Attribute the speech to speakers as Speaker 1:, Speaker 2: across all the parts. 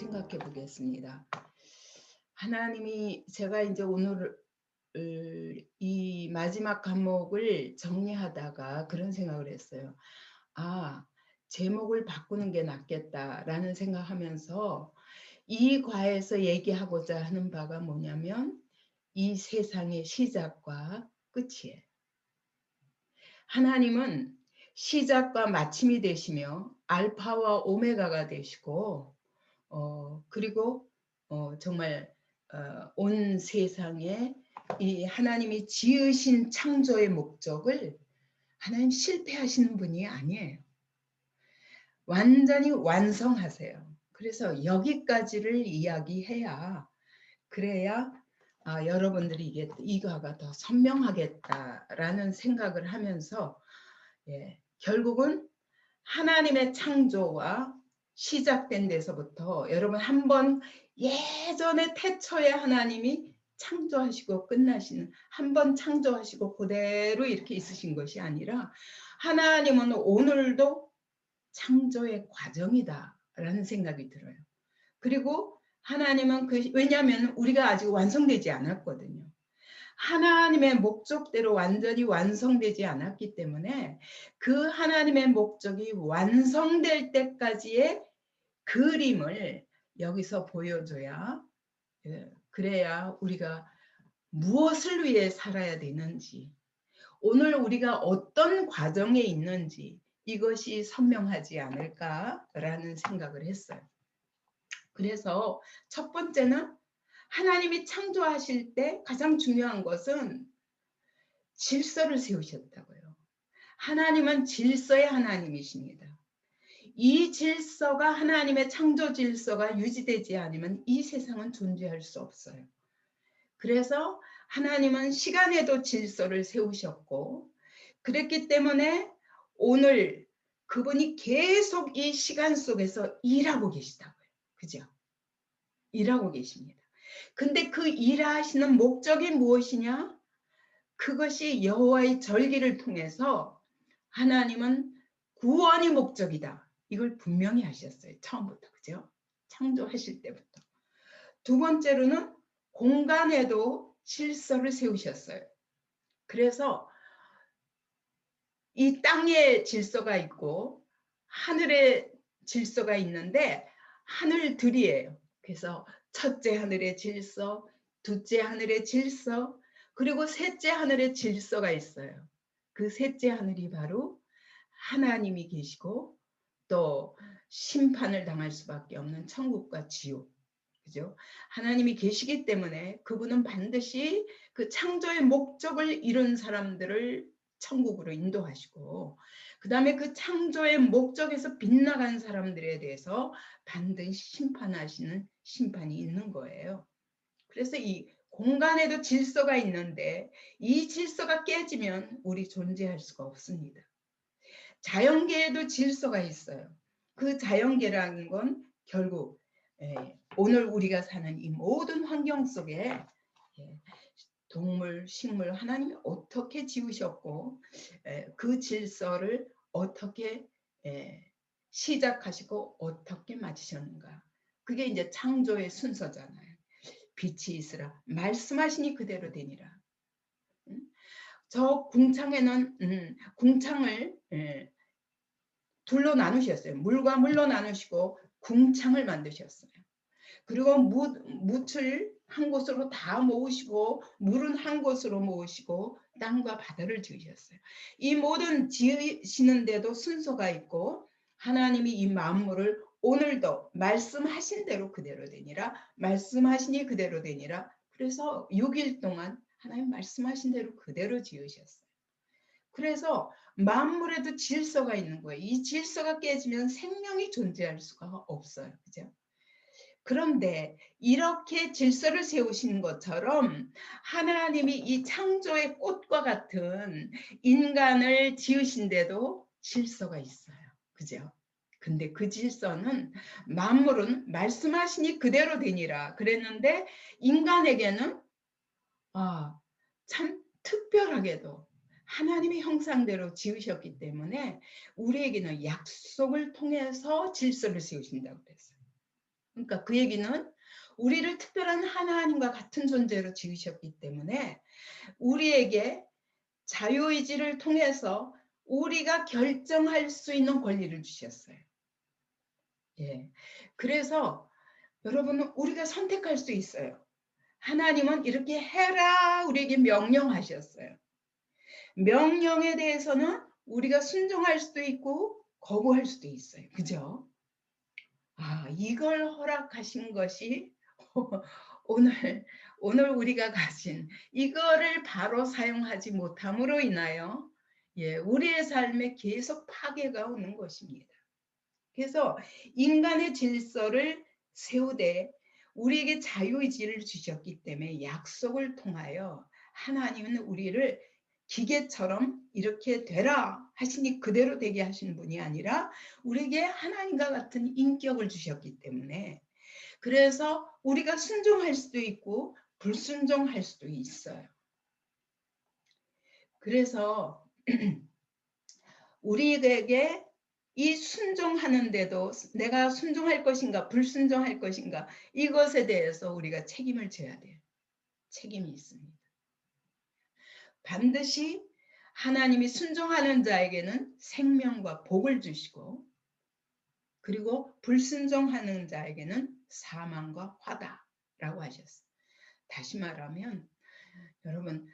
Speaker 1: 생각해 보겠습니다. 하나님이 제가 이제 오늘 이 마지막 과목을 정리하다가 그런 생각을 했어요. 아, 제목을 바꾸는 게 낫겠다라는 생각하면서 이 과에서 얘기하고자 하는 바가 뭐냐면 이 세상의 시작과 끝이에요. 하나님은 시작과 마침이 되시며 알파와 오메가가 되시고 그리고 정말 온 세상에 이 하나님이 지으신 창조의 목적을 하나님 실패하시는 분이 아니에요. 완전히 완성하세요. 그래서 여기까지를 이야기해야 그래야 여러분들이 이거가 더 선명하겠다라는 생각을 하면서 결국은 하나님의 창조와 시작된 데서부터 여러분 한번 예전에 태초에 하나님이 창조하시고 끝나시는 한번 창조하시고 그대로 이렇게 있으신 것이 아니라 하나님은 오늘도 창조의 과정이다라는 생각이 들어요. 그리고 하나님은 왜냐하면 우리가 아직 완성되지 않았거든요. 하나님의 목적대로 완전히 완성되지 않았기 때문에 그 하나님의 목적이 완성될 때까지의 그림을 여기서 보여줘야 그래야 우리가 무엇을 위해 살아야 되는지 오늘 우리가 어떤 과정에 있는지 이것이 선명하지 않을까라는 생각을 했어요. 그래서 첫 번째는 하나님이 창조하실 때 가장 중요한 것은 질서를 세우셨다고요. 하나님은 질서의 하나님이십니다. 이 질서가 하나님의 창조 질서가 유지되지 않으면 이 세상은 존재할 수 없어요. 그래서 하나님은 시간에도 질서를 세우셨고 그랬기 때문에 오늘 그분이 계속 이 시간 속에서 일하고 계시다고요. 그죠? 일하고 계십니다. 근데 그 일하시는 목적이 무엇이냐? 그것이 여호와의 절기를 통해서 하나님은 구원이 목적이다. 이걸 분명히 하셨어요. 처음부터. 그죠? 창조하실 때부터. 두 번째로는 공간에도 질서를 세우셨어요. 그래서 이 땅에 질서가 있고 하늘에 질서가 있는데 하늘들이에요. 그래서 첫째 하늘의 질서, 둘째 하늘의 질서, 그리고 셋째 하늘의 질서가 있어요. 그 셋째 하늘이 바로 하나님이 계시고 또 심판을 당할 수밖에 없는 천국과 지옥. 그죠? 하나님이 계시기 때문에 그분은 반드시 그 창조의 목적을 이룬 사람들을 천국으로 인도하시고 그 다음에 그 창조의 목적에서 빗나간 사람들에 대해서 반드시 심판하시는 심판이 있는 거예요. 그래서 이 공간에도 질서가 있는데 이 질서가 깨지면 우리 존재할 수가 없습니다. 자연계에도 질서가 있어요. 그 자연계라는 건 결국 오늘 우리가 사는 이 모든 환경 속에 동물, 식물 하나님이 어떻게 지으셨고 그 질서를 어떻게 시작하시고 어떻게 마치셨는가. 그게 이제 창조의 순서잖아요. 빛이 있으라 말씀하시니 그대로 되니라. 저 궁창에는 궁창을 둘로 나누셨어요. 물과 물로 나누시고 궁창을 만드셨어요. 그리고 묻을 한 곳으로 다 모으시고 물은 한 곳으로 모으시고 땅과 바다를 지으셨어요. 이 모든 지으시는데도 순서가 있고 하나님이 이 만물을 오늘도 말씀하신 대로 그대로 되니라 말씀하시니 그대로 되니라 그래서 6일 동안 하나님 말씀하신 대로 그대로 지으셨어요. 그래서 만물에도 질서가 있는 거예요. 이 질서가 깨지면 생명이 존재할 수가 없어요. 그죠? 그런데 이렇게 질서를 세우신 것처럼 하나님이 이 창조의 꽃과 같은 인간을 지으신데도 질서가 있어요. 그죠? 근데 그 질서는 만물은 말씀하시니 그대로 되니라 그랬는데 인간에게는 참 특별하게도 하나님의 형상대로 지으셨기 때문에 우리에게는 약속을 통해서 질서를 세우신다고 그랬어요. 그러니까 그 얘기는 우리를 특별한 하나님과 같은 존재로 지으셨기 때문에 우리에게 자유의지를 통해서 우리가 결정할 수 있는 권리를 주셨어요. 예. 그래서 여러분은 우리가 선택할 수 있어요. 하나님은 이렇게 해라 우리에게 명령하셨어요. 명령에 대해서는 우리가 순종할 수도 있고 거부할 수도 있어요. 그죠? 이걸 허락하신 것이 오늘 우리가 가진 이거를 바로 사용하지 못함으로 인하여 우리의 삶에 계속 파괴가 오는 것입니다. 그래서 인간의 질서를 세우되 우리에게 자유의지를 주셨기 때문에 약속을 통하여 하나님은 우리를 기계처럼 이렇게 되라 하시니 그대로 되게 하시는 분이 아니라 우리에게 하나님과 같은 인격을 주셨기 때문에 그래서 우리가 순종할 수도 있고 불순종할 수도 있어요. 그래서 우리에게 이 순종하는데도 내가 순종할 것인가 불순종할 것인가 이것에 대해서 우리가 책임을 져야 돼요. 책임이 있습니다. 반드시 하나님이 순종하는 자에게는 생명과 복을 주시고 그리고 불순종하는 자에게는 사망과 화다라고 하셨어요. 다시 말하면 여러분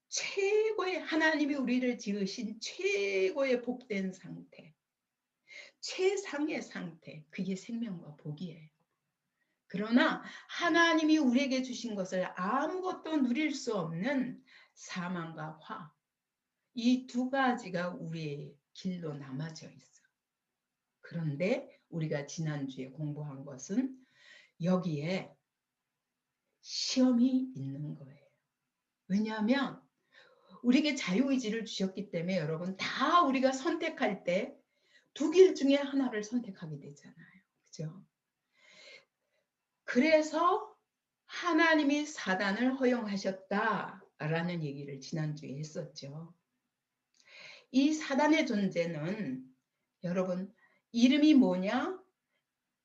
Speaker 1: 최고의 하나님이 우리를 지으신 최고의 복된 상태 최상의 상태 그게 생명과 복이에요. 그러나 하나님이 우리에게 주신 것을 아무것도 누릴 수 없는 사망과 화 이 두 가지가 우리의 길로 남아져 있어. 그런데 우리가 지난주에 공부한 것은 여기에 시험이 있는 거예요. 왜냐하면 우리에게 자유의지를 주셨기 때문에 여러분 다 우리가 선택할 때 두 길 중에 하나를 선택하게 되잖아요. 그죠? 그래서 하나님이 사단을 허용하셨다라는 얘기를 지난주에 했었죠. 이 사단의 존재는 여러분 이름이 뭐냐?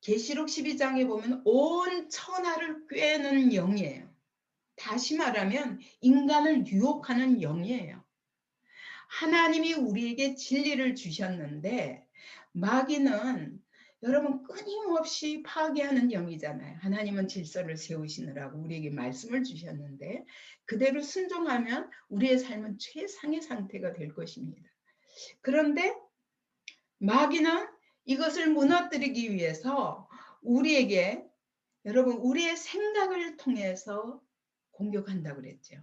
Speaker 1: 계시록 12장에 보면 온 천하를 꿰는 영이에요. 다시 말하면 인간을 유혹하는 영이에요. 하나님이 우리에게 진리를 주셨는데 마귀는 여러분 끊임없이 파괴하는 영이잖아요. 하나님은 질서를 세우시느라고 우리에게 말씀을 주셨는데 그대로 순종하면 우리의 삶은 최상의 상태가 될 것입니다. 그런데 마귀는 이것을 무너뜨리기 위해서 우리에게 여러분 우리의 생각을 통해서 공격한다고 그랬죠.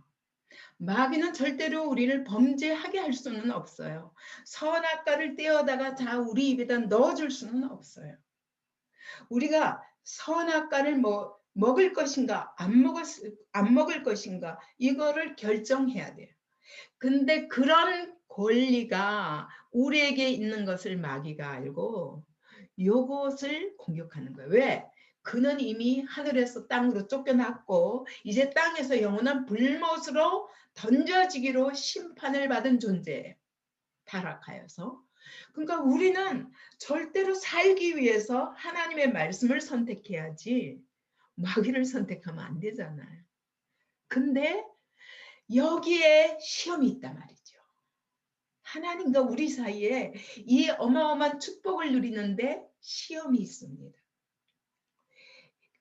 Speaker 1: 마귀는 절대로 우리를 범죄하게 할 수는 없어요. 선악과를 떼어다가 다 우리 입에다 넣어줄 수는 없어요. 우리가 선악과를 먹을 것인가 안 먹을 것인가 이거를 결정해야 돼요. 근데 그런 권리가 우리에게 있는 것을 마귀가 알고 요것을 공격하는 거예요. 왜? 그는 이미 하늘에서 땅으로 쫓겨났고 이제 땅에서 영원한 불못으로 던져지기로 심판을 받은 존재예요. 타락하여서. 그러니까 우리는 절대로 살기 위해서 하나님의 말씀을 선택해야지 마귀를 선택하면 안 되잖아요. 근데 여기에 시험이 있단 말이죠. 하나님과 우리 사이에 이 어마어마한 축복을 누리는데 시험이 있습니다.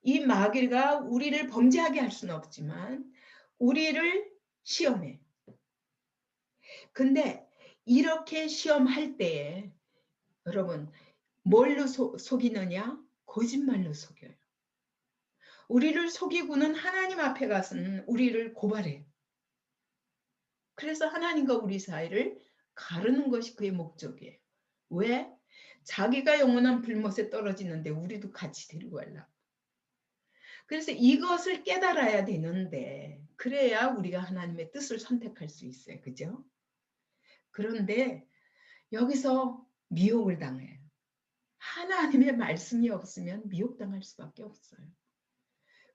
Speaker 1: 이 마귀가 우리를 범죄하게 할 수는 없지만 우리를 시험해. 근데 이렇게 시험할 때에 여러분 뭘로 속이느냐? 거짓말로 속여요. 우리를 속이고는 하나님 앞에 가서는 우리를 고발해요. 그래서 하나님과 우리 사이를 가르는 것이 그의 목적이에요. 왜? 자기가 영원한 불못에 떨어지는데 우리도 같이 데리고 가려고. 그래서 이것을 깨달아야 되는데 그래야 우리가 하나님의 뜻을 선택할 수 있어요. 그죠? 그런데 여기서 미혹을 당해요. 하나님의 말씀이 없으면 미혹당할 수밖에 없어요.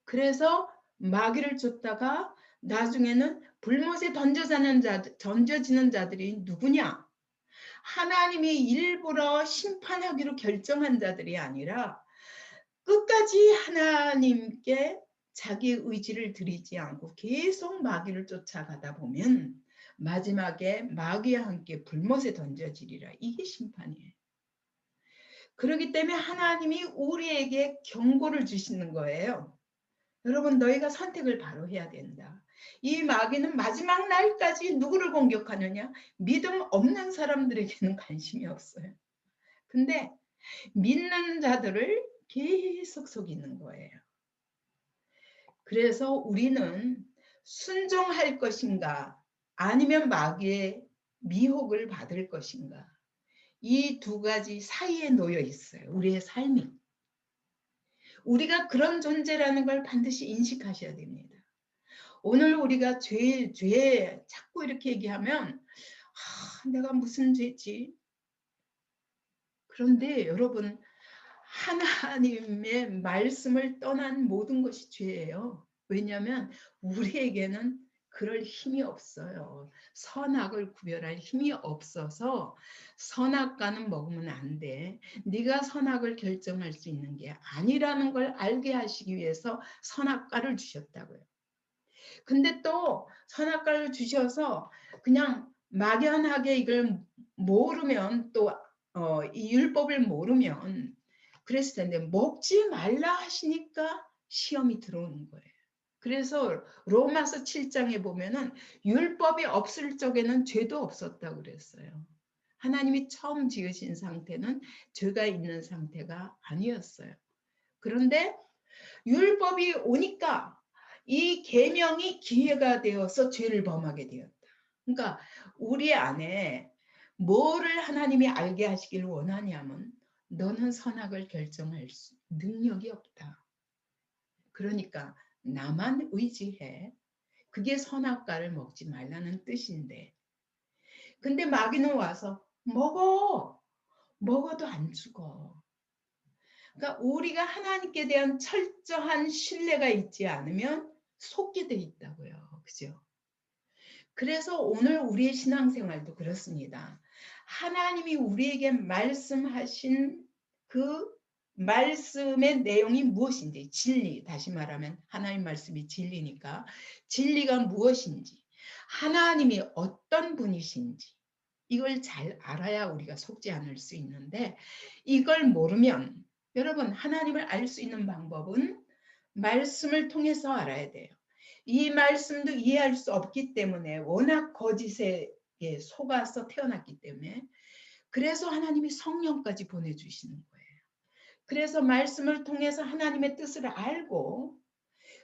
Speaker 1: 그래서 마귀를 쫓다가 나중에는 불못에 던져지는 자들이 누구냐? 하나님이 일부러 심판하기로 결정한 자들이 아니라 끝까지 하나님께 자기 의지를 드리지 않고 계속 마귀를 쫓아가다 보면 마지막에 마귀와 함께 불못에 던져지리라. 이게 심판이에요. 그렇기 때문에 하나님이 우리에게 경고를 주시는 거예요. 여러분, 너희가 선택을 바로 해야 된다. 이 마귀는 마지막 날까지 누구를 공격하느냐? 믿음 없는 사람들에게는 관심이 없어요. 근데 믿는 자들을 계속 속이는 거예요. 그래서 우리는 순종할 것인가 아니면 마귀의 미혹을 받을 것인가, 이 두 가지 사이에 놓여 있어요. 우리의 삶이. 우리가 그런 존재라는 걸 반드시 인식하셔야 됩니다. 오늘 우리가 죄 자꾸 이렇게 얘기하면 내가 무슨 죄지? 그런데 여러분, 하나님의 말씀을 떠난 모든 것이 죄예요. 왜냐하면 우리에게는 그럴 힘이 없어요. 선악을 구별할 힘이 없어서 선악과는 먹으면 안 돼. 네가 선악을 결정할 수 있는 게 아니라는 걸 알게 하시기 위해서 선악과를 주셨다고요. 근데 또 선악과를 주셔서 그냥 막연하게 이걸 모르면 또 이 율법을 모르면 그랬을 텐데 먹지 말라 하시니까 시험이 들어오는 거예요. 그래서 로마서 7장에 보면은 율법이 없을 적에는 죄도 없었다고 그랬어요. 하나님이 처음 지으신 상태는 죄가 있는 상태가 아니었어요. 그런데 율법이 오니까 이 계명이 기회가 되어서 죄를 범하게 되었다. 그러니까 우리 안에 뭐를 하나님이 알게 하시길 원하냐면 너는 선악을 결정할 능력이 없다. 그러니까 나만 의지해. 그게 선악과를 먹지 말라는 뜻인데, 근데 마귀는 와서 먹어도 안 죽어. 그러니까 우리가 하나님께 대한 철저한 신뢰가 있지 않으면 속게 돼 있다고요. 그죠? 그래서 오늘 우리의 신앙생활도 그렇습니다. 하나님이 우리에게 말씀하신 그 말씀의 내용이 무엇인지, 진리, 다시 말하면 하나님 말씀이 진리니까 진리가 무엇인지, 하나님이 어떤 분이신지 이걸 잘 알아야 우리가 속지 않을 수 있는데, 이걸 모르면, 여러분, 하나님을 알 수 있는 방법은 말씀을 통해서 알아야 돼요. 이 말씀도 이해할 수 없기 때문에, 워낙 거짓에 속아서 태어났기 때문에, 그래서 하나님이 성령까지 보내주시는 거예요. 그래서 말씀을 통해서 하나님의 뜻을 알고,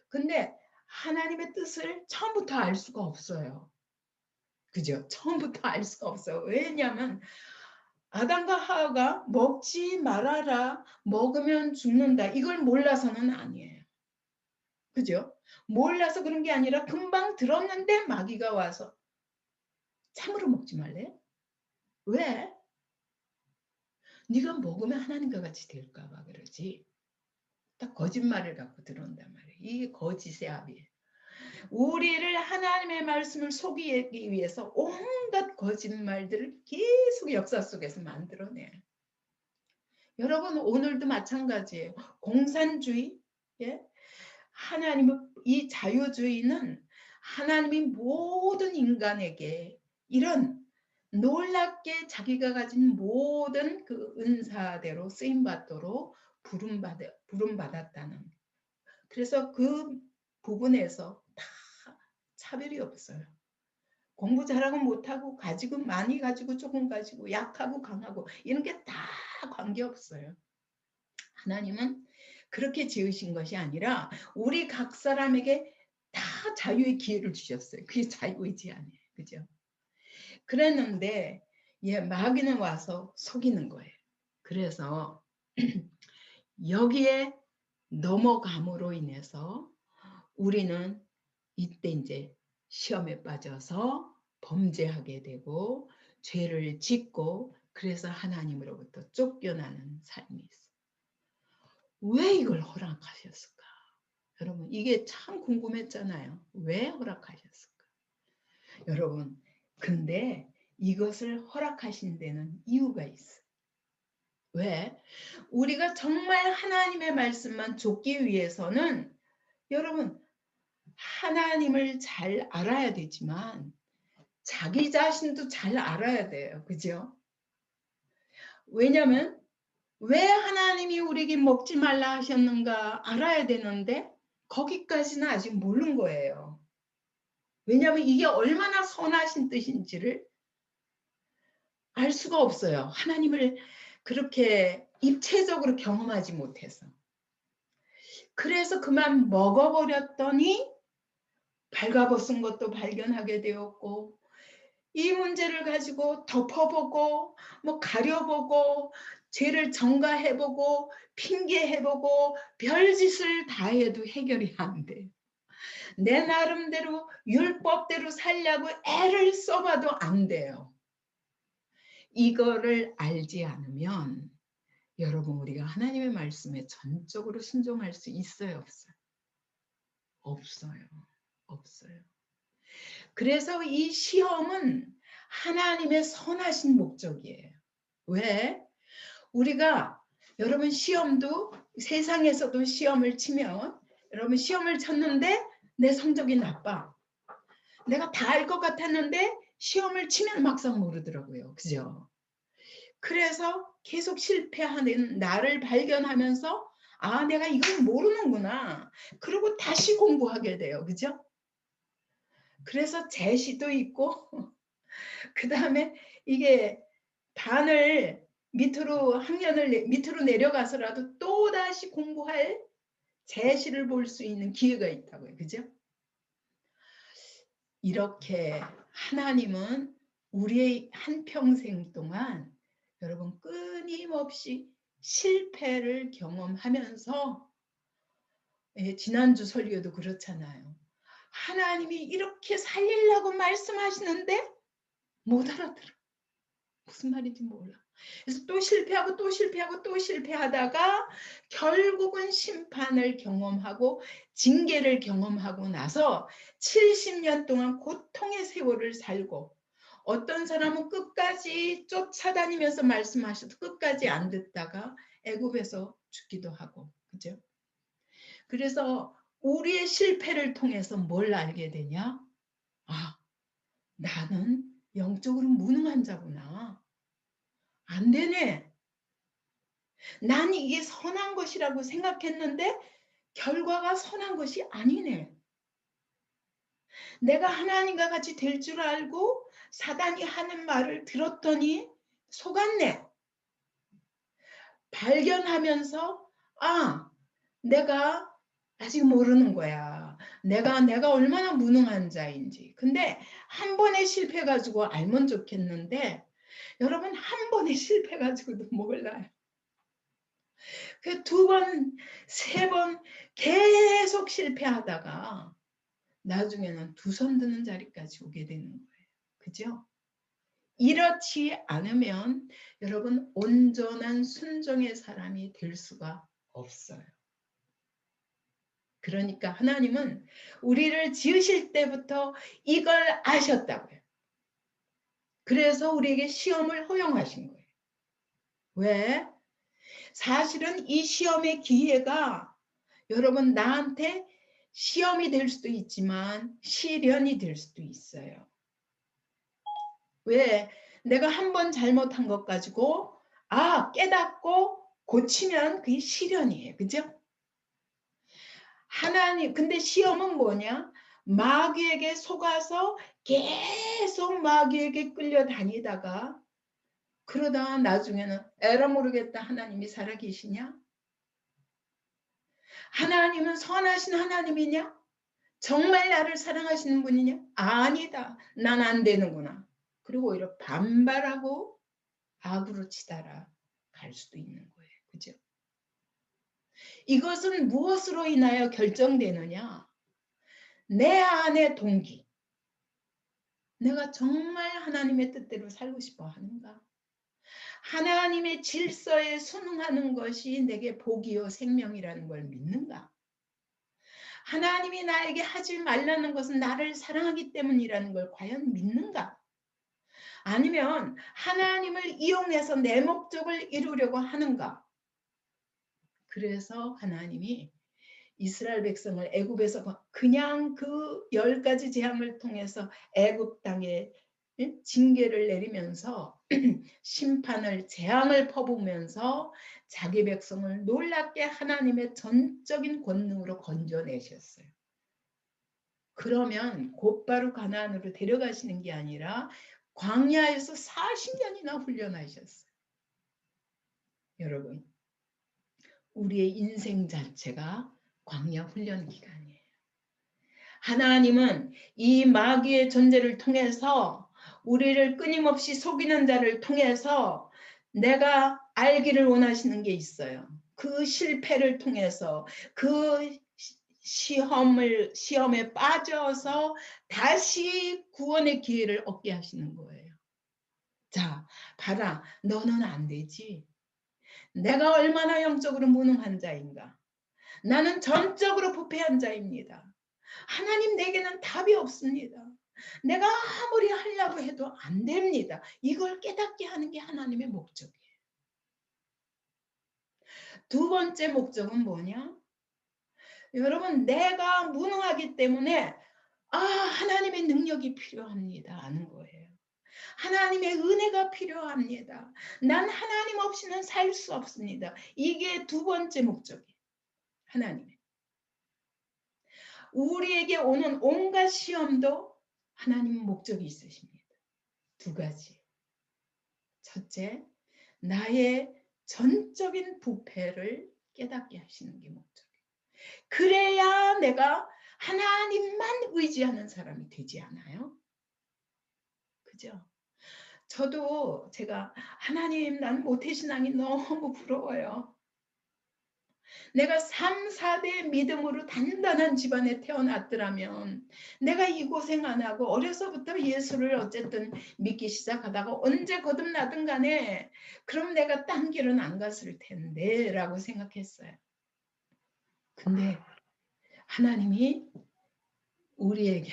Speaker 1: 근데 하나님의 뜻을 처음부터 알 수가 없어요. 그죠? 처음부터 알 수가 없어요. 왜냐하면 아담과 하와가 먹지 말아라, 먹으면 죽는다, 이걸 몰라서는 아니에요. 그죠? 몰라서 그런 게 아니라 금방 들었는데 마귀가 와서 참으로 먹지 말래? 왜? 네가 먹으면 하나님과 같이 될까 봐 그러지. 딱 거짓말을 갖고 들어온단 말이에요. 이게 거짓의 합이에요. 우리를 하나님의 말씀을 속이기 위해서 온갖 거짓말들을 계속 역사 속에서 만들어내요. 여러분, 오늘도 마찬가지예요. 공산주의, 예? 하나님의 이 자유주의는 하나님이 모든 인간에게 이런 놀랍게 자기가 가진 모든 그 은사대로 쓰임받도록 부름받았다는, 그래서 그 부분에서 다 차별이 없어요. 공부 잘하고 못하고, 가지고 많이 가지고 조금 가지고, 약하고 강하고, 이런 게 다 관계없어요. 하나님은 그렇게 지으신 것이 아니라 우리 각 사람에게 다 자유의 기회를 주셨어요. 그게 자유이지 아니에요. 그죠? 그랬는데 마귀는 와서 속이는 거예요. 그래서 여기에 넘어감으로 인해서 우리는 이때 이제 시험에 빠져서 범죄하게 되고 죄를 짓고, 그래서 하나님으로부터 쫓겨나는 삶이 있어요. 왜 이걸 허락하셨을까? 여러분, 이게 참 궁금했잖아요. 왜 허락하셨을까? 여러분, 근데 이것을 허락하신 데는 이유가 있어요. 왜? 우리가 정말 하나님의 말씀만 좇기 위해서는 여러분 하나님을 잘 알아야 되지만 자기 자신도 잘 알아야 돼요. 그죠? 왜냐면 왜 하나님이 우리에게 먹지 말라 하셨는가 알아야 되는데 거기까지는 아직 모르는 거예요. 왜냐하면 이게 얼마나 선하신 뜻인지를 알 수가 없어요. 하나님을 그렇게 입체적으로 경험하지 못해서. 그래서 그만 먹어버렸더니 발가벗은 것도 발견하게 되었고 이 문제를 가지고 덮어보고 뭐 가려보고 죄를 전가해보고 핑계해보고 별짓을 다 해도 해결이 안 돼요. 내 나름대로 율법대로 살려고 애를 써봐도 안 돼요. 이거를 알지 않으면 여러분 우리가 하나님의 말씀에 전적으로 순종할 수 있어요, 없어요? 없어요. 없어요. 그래서 이 시험은 하나님의 선하신 목적이에요. 왜? 우리가 여러분 시험도 세상에서도 시험을 치면 여러분 시험을 쳤는데 내 성적이 나빠. 내가 다 알 것 같았는데 시험을 치면 막상 모르더라고요. 그죠? 그래서 계속 실패하는 나를 발견하면서 아, 내가 이걸 모르는구나. 그리고 다시 공부하게 돼요. 그죠? 그래서 재시도 있고 그 다음에 이게 반을 밑으로 학년을 밑으로 내려가서라도 또다시 공부할 재시를 볼 수 있는 기회가 있다고요. 그죠? 이렇게 하나님은 우리의 한평생 동안 여러분 끊임없이 실패를 경험하면서 지난주 설교도 그렇잖아요. 하나님이 이렇게 살리려고 말씀하시는데 못 알아들어. 무슨 말인지 몰라. 그래서 또 실패하고 또 실패하고 또 실패하다가 결국은 심판을 경험하고 징계를 경험하고 나서 70년 동안 고통의 세월을 살고 어떤 사람은 끝까지 쫓아다니면서 말씀하셔도 끝까지 안 듣다가 애굽에서 죽기도 하고 그죠? 그래서 우리의 실패를 통해서 뭘 알게 되냐? 아, 나는 영적으로 무능한 자구나. 안 되네. 난 이게 선한 것이라고 생각했는데 결과가 선한 것이 아니네. 내가 하나님과 같이 될 줄 알고 사단이 하는 말을 들었더니 속았네. 발견하면서 아, 내가 아직 모르는 거야. 내가 얼마나 무능한 자인지. 근데 한 번에 실패 가지고 알면 좋겠는데 여러분 한 번에 실패 가지고도 몰라요. 그 두 번, 세 번 계속 실패하다가 나중에는 두 손 드는 자리까지 오게 되는 거예요. 그죠? 이렇지 않으면 여러분 온전한 순종의 사람이 될 수가 없어요. 그러니까 하나님은 우리를 지으실 때부터 이걸 아셨다고요. 그래서 우리에게 시험을 허용하신 거예요. 왜? 사실은 이 시험의 기회가 여러분 나한테 시험이 될 수도 있지만 시련이 될 수도 있어요. 왜? 내가 한 번 잘못한 것 가지고 깨닫고 고치면 그게 시련이에요. 그죠? 하나님 근데 시험은 뭐냐? 마귀에게 속아서 계속 마귀에게 끌려다니다가 그러다가 나중에는 에라 모르겠다 하나님이 살아계시냐? 하나님은 선하신 하나님이냐? 정말 나를 사랑하시는 분이냐? 아니다. 난 안 되는구나. 그리고 오히려 반발하고 악으로 치달아 갈 수도 있는 거예요. 그죠? 이것은 무엇으로 인하여 결정되느냐? 내 안의 동기. 내가 정말 하나님의 뜻대로 살고 싶어 하는가? 하나님의 질서에 순응하는 것이 내게 복이요 생명이라는 걸 믿는가? 하나님이 나에게 하지 말라는 것은 나를 사랑하기 때문이라는 걸 과연 믿는가? 아니면 하나님을 이용해서 내 목적을 이루려고 하는가? 그래서 하나님이 이스라엘 백성을 애굽에서 그냥 그 10가지 재앙을 통해서 애굽 땅에 징계를 내리면서 심판을 재앙을 퍼부으면서 자기 백성을 놀랍게 하나님의 전적인 권능으로 건져내셨어요. 그러면 곧바로 가나안으로 데려가시는 게 아니라 광야에서 40년이나 훈련하셨어요. 여러분, 우리의 인생 자체가 광야 훈련 기간이에요. 하나님은 이 마귀의 존재를 통해서 우리를 끊임없이 속이는 자를 통해서 내가 알기를 원하시는 게 있어요. 그 실패를 통해서 그 시험에 빠져서 다시 구원의 기회를 얻게 하시는 거예요. 자, 봐라. 너는 안 되지. 내가 얼마나 영적으로 무능한 자인가. 나는 전적으로 부패한 자입니다. 하나님, 내게는 답이 없습니다. 내가 아무리 하려고 해도 안 됩니다. 이걸 깨닫게 하는 게 하나님의 목적이에요. 두 번째 목적은 뭐냐? 여러분, 내가 무능하기 때문에 하나님의 능력이 필요합니다 하는 거예요. 하나님의 은혜가 필요합니다. 난 하나님 없이는 살 수 없습니다. 이게 두 번째 목적이에요. 하나님의. 우리에게 오는 온갖 시험도 하나님 목적이 있으십니다. 두 가지. 첫째, 나의 전적인 부패를 깨닫게 하시는 게 목적이에요. 그래야 내가 하나님만 의지하는 사람이 되지 않아요? 그죠? 저도 제가 하나님, 난 모태신앙이 너무 부러워요. 내가 3, 4대 믿음으로 단단한 집안에 태어났더라면 내가 이 고생 안 하고 어려서부터 예수를 어쨌든 믿기 시작하다가 언제 거듭나든 간에 그럼 내가 딴 길은 안 갔을 텐데 라고 생각했어요. 근데 하나님이 우리에게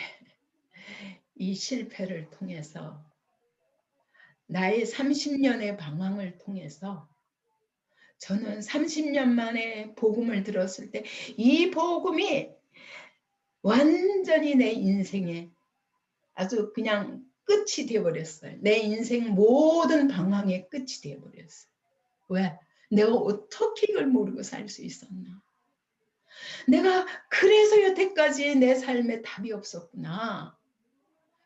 Speaker 1: 이 실패를 통해서 나의 30년의 방황을 통해서 저는 30년 만에 복음을 들었을 때 이 복음이 완전히 내 인생에 아주 그냥 끝이 되어버렸어요. 내 인생 모든 방황의 끝이 되어버렸어요. 왜? 내가 어떻게 이걸 모르고 살 수 있었나? 내가 그래서 여태까지 내 삶에 답이 없었구나.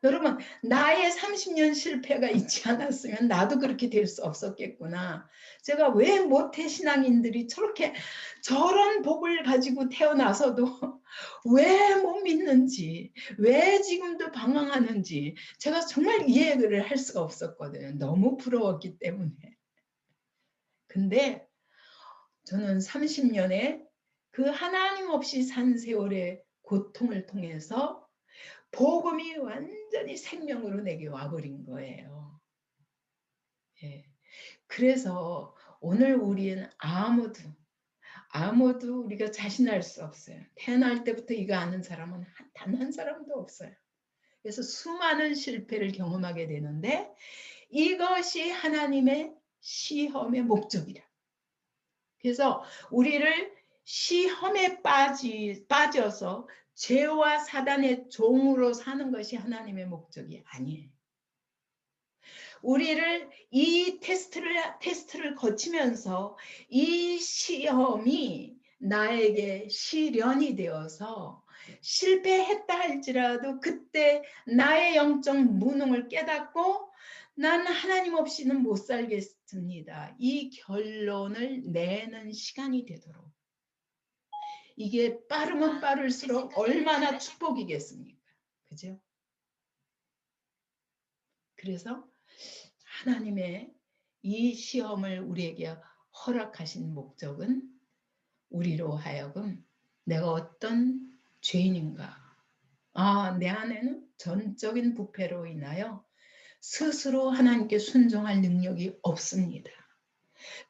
Speaker 1: 여러분, 나의 30년 실패가 있지 않았으면 나도 그렇게 될 수 없었겠구나. 제가 왜 모태 신앙인들이 저런 복을 가지고 태어나서도 왜 못 믿는지, 왜 지금도 방황하는지 제가 정말 이해를 할 수가 없었거든요. 너무 부러웠기 때문에. 근데 저는 30년에 그 하나님 없이 산 세월의 고통을 통해서 복음이 완전히 생명으로 내게 와버린 거예요. 예. 그래서 오늘 우리는 아무도 우리가 자신할 수 없어요. 태어날 때부터 이거 아는 사람은 단 한 사람도 없어요. 그래서 수많은 실패를 경험하게 되는데 이것이 하나님의 시험의 목적이라. 그래서 우리를 시험에 빠져서 죄와 사단의 종으로 사는 것이 하나님의 목적이 아니에요. 우리를 이 테스트를 거치면서 이 시험이 나에게 시련이 되어서 실패했다 할지라도 그때 나의 영적 무능을 깨닫고 난 하나님 없이는 못 살겠습니다. 이 결론을 내는 시간이 되도록. 이게 빠르면 빠를수록 얼마나 축복이겠습니까? 그죠? 그래서 하나님의 이 시험을 우리에게 허락하신 목적은 우리로 하여금 내가 어떤 죄인인가? 내 안에는 전적인 부패로 인하여 스스로 하나님께 순종할 능력이 없습니다.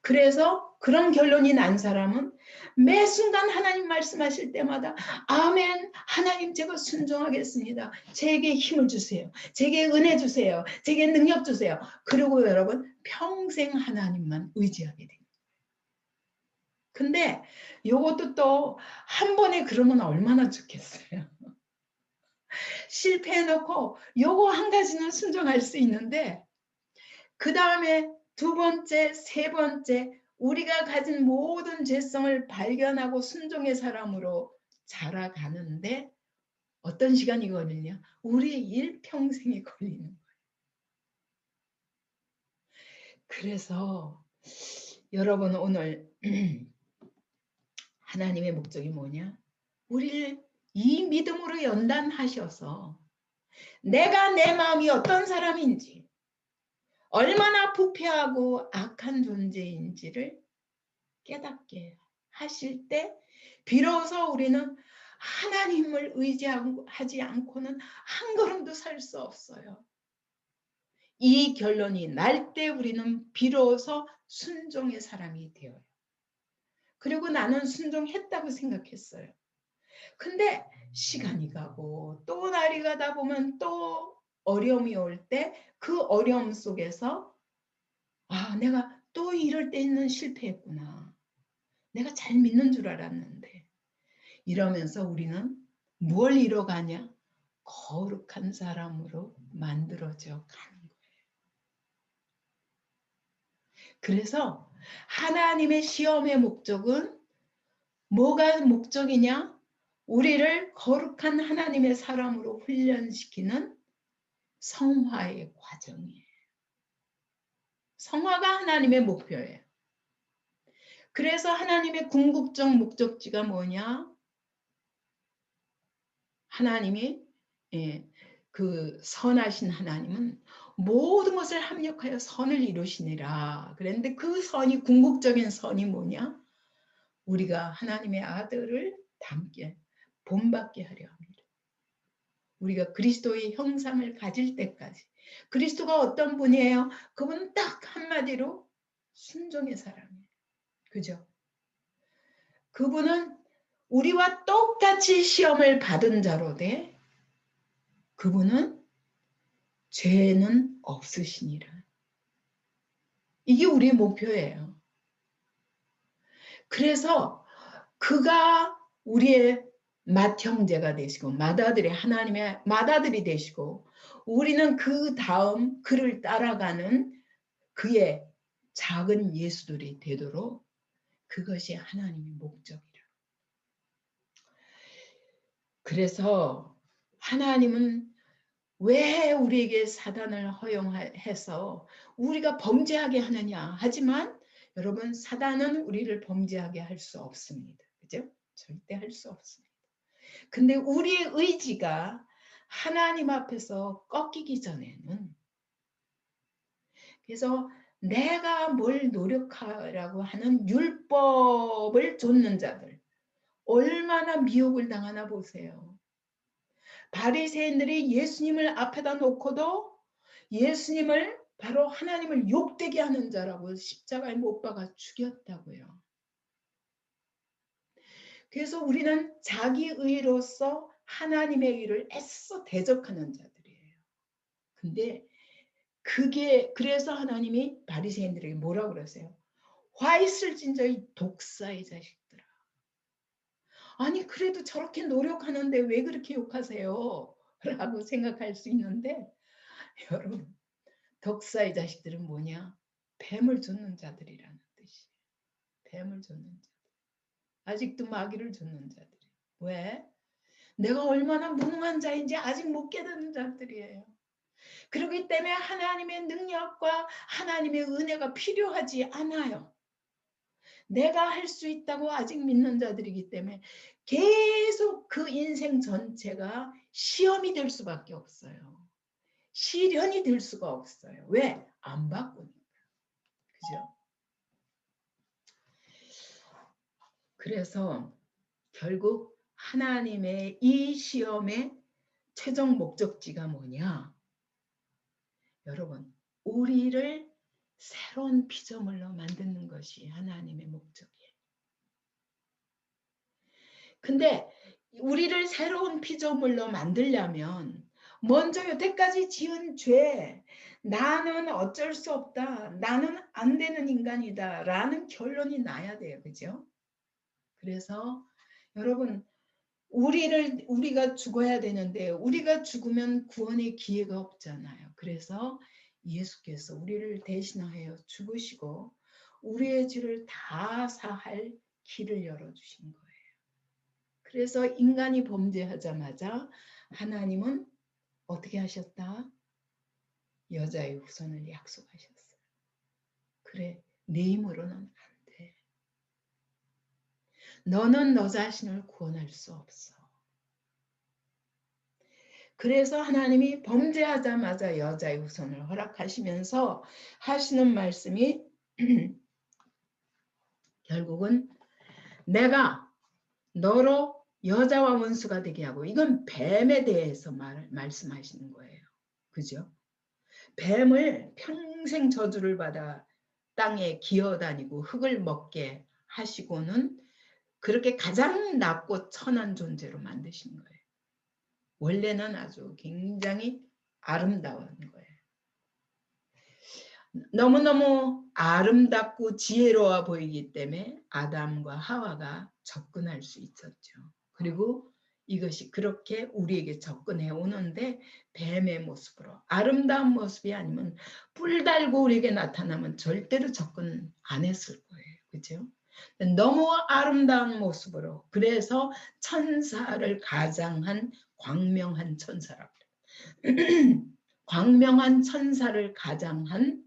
Speaker 1: 그래서 그런 결론이 난 사람은 매 순간 하나님 말씀하실 때마다 아멘, 하나님 제가 순종하겠습니다. 제게 힘을 주세요. 제게 은혜 주세요. 제게 능력 주세요. 그리고 여러분 평생 하나님만 의지하게 돼요. 근데 요것도 또 한 번에 그러면 얼마나 좋겠어요. 실패해놓고 요거 한 가지는 순종할 수 있는데 그 다음에 두 번째, 세 번째 우리가 가진 모든 죄성을 발견하고 순종의 사람으로 자라가는데 어떤 시간이 걸리냐? 우리의 일평생이 걸리는 거예요. 그래서 여러분 오늘 하나님의 목적이 뭐냐? 우리를 이 믿음으로 연단하셔서 내가 내 마음이 어떤 사람인지 얼마나 부패하고 악한 존재인지를 깨닫게 하실 때 비로소 우리는 하나님을 의지하지 않고는 한 걸음도 살 수 없어요. 이 결론이 날 때 우리는 비로소 순종의 사람이 되어요. 그리고 나는 순종했다고 생각했어요. 근데 시간이 가고 또 날이 가다 보면 또 어려움이 올 때 그 어려움 속에서 아, 내가 또 이럴 때는 실패했구나. 내가 잘 믿는 줄 알았는데. 이러면서 우리는 뭘 이뤄가냐? 거룩한 사람으로 만들어져 가는 거예요. 그래서 하나님의 시험의 목적은 뭐가 목적이냐? 우리를 거룩한 하나님의 사람으로 훈련시키는 성화의 과정이에요. 성화가 하나님의 목표예요. 그래서 하나님의 궁극적 목적지가 뭐냐? 하나님이 그 선하신 하나님은 모든 것을 합력하여 선을 이루시니라. 그런데 그 선이 궁극적인 선이 뭐냐? 우리가 하나님의 아들을 닮게 본받게 하려 합니다. 우리가 그리스도의 형상을 가질 때까지. 그리스도가 어떤 분이에요? 그분은 딱 한마디로 순종의 사람이에요. 그죠? 그분은 우리와 똑같이 시험을 받은 자로되 그분은 죄는 없으시니라. 이게 우리의 목표예요. 그래서 그가 우리의 맏형제가 되시고 맏아들이 하나님의 맏아들이 되시고 우리는 그 다음 그를 따라가는 그의 작은 예수들이 되도록 그것이 하나님의 목적이라. 그래서 하나님은 왜 우리에게 사단을 허용해서 우리가 범죄하게 하느냐? 하지만 여러분 사단은 우리를 범죄하게 할 수 없습니다. 그죠? 절대 할 수 없습니다. 근데 우리의 의지가 하나님 앞에서 꺾이기 전에는 그래서 내가 뭘 노력하라고 하는 율법을 좇는 자들 얼마나 미혹을 당하나 보세요. 바리새인들이 예수님을 앞에다 놓고도 예수님을 바로 하나님을 욕되게 하는 자라고 십자가에 못 박아 죽였다고요. 그래서 우리는 자기 의로서 하나님의 의를 애써 대적하는 자들이에요. 근데 그게 그래서 하나님이 바리새인들에게 뭐라고 그러세요? 화 있을진저 이 독사의 자식들아. 아니 그래도 저렇게 노력하는데 왜 그렇게 욕하세요? 라고 생각할 수 있는데 여러분 독사의 자식들은 뭐냐? 뱀을 쫓는 자들이라는 뜻이에요. 뱀을 쫓는 자들. 아직도 마귀를 쫓는 자들이. 왜? 내가 얼마나 무능한 자인지 아직 못 깨닫는 자들이에요. 그렇기 때문에 하나님의 능력과 하나님의 은혜가 필요하지 않아요. 내가 할 수 있다고 아직 믿는 자들이기 때문에 계속 그 인생 전체가 시험이 될 수밖에 없어요. 시련이 될 수가 없어요. 왜? 안 바꾸니까. 그죠? 그래서 결국 하나님의 이 시험의 최종 목적지가 뭐냐? 여러분, 우리를 새로운 피조물로 만드는 것이 하나님의 목적이에요. 근데 우리를 새로운 피조물로 만들려면 먼저 여태까지 지은 죄, 나는 어쩔 수 없다, 나는 안 되는 인간이다 라는 결론이 나야 돼요. 그죠? 그래서 여러분, 우리가 죽어야 되는데 우리가 죽으면 구원의 기회가 없잖아요. 그래서 예수께서 우리를 대신하여 죽으시고 우리의 죄를 다 사할 길을 열어주신 거예요. 그래서 인간이 범죄하자마자 하나님은 어떻게 하셨다? 여자의 후손을 약속하셨어요. 그래, 내 힘으로는 안 돼. 너는 너 자신을 구원할 수 없어. 그래서 하나님이 범죄하자마자 여자의 후손을 허락하시면서 하시는 말씀이 결국은 내가 너로 여자와 원수가 되게 하고, 이건 뱀에 대해서 말씀하시는 거예요. 그죠? 뱀을 평생 저주를 받아 땅에 기어다니고 흙을 먹게 하시고는 그렇게 가장 낮고 천한 존재로 만드신 거예요. 원래는 아주 굉장히 아름다운 거예요. 너무너무 아름답고 지혜로워 보이기 때문에 아담과 하와가 접근할 수 있었죠. 그리고 이것이 그렇게 우리에게 접근해 오는데 뱀의 모습으로, 아름다운 모습이 아니면 뿔 달고 우리에게 나타나면 절대로 접근 안 했을 거예요. 그죠? 너무 아름다운 모습으로, 그래서 천사를 가장한 광명한 천사라고 광명한 천사를 가장한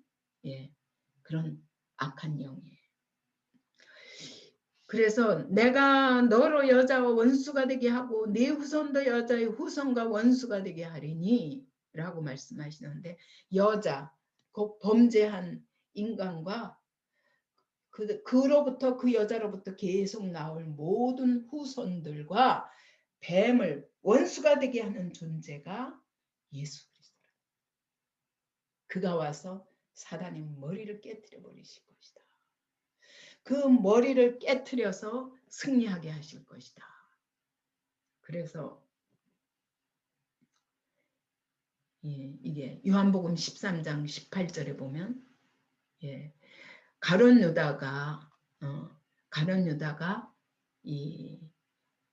Speaker 1: 그런 악한 영이에요. 그래서 내가 너로 여자와 원수가 되게 하고 네 후손도 여자의 후손과 원수가 되게 하리니 라고 말씀하시는데, 여자, 곧 범죄한 인간과 그로부터, 그 여자로부터 계속 나올 모든 후손들과 뱀을 원수가 되게 하는 존재가 예수 그리스도. 그가 와서 사단의 머리를 깨뜨려 버리실 것이다. 그 머리를 깨뜨려서 승리하게 하실 것이다. 그래서 이게 요한복음 13장 18절에 보면 가룟 유다가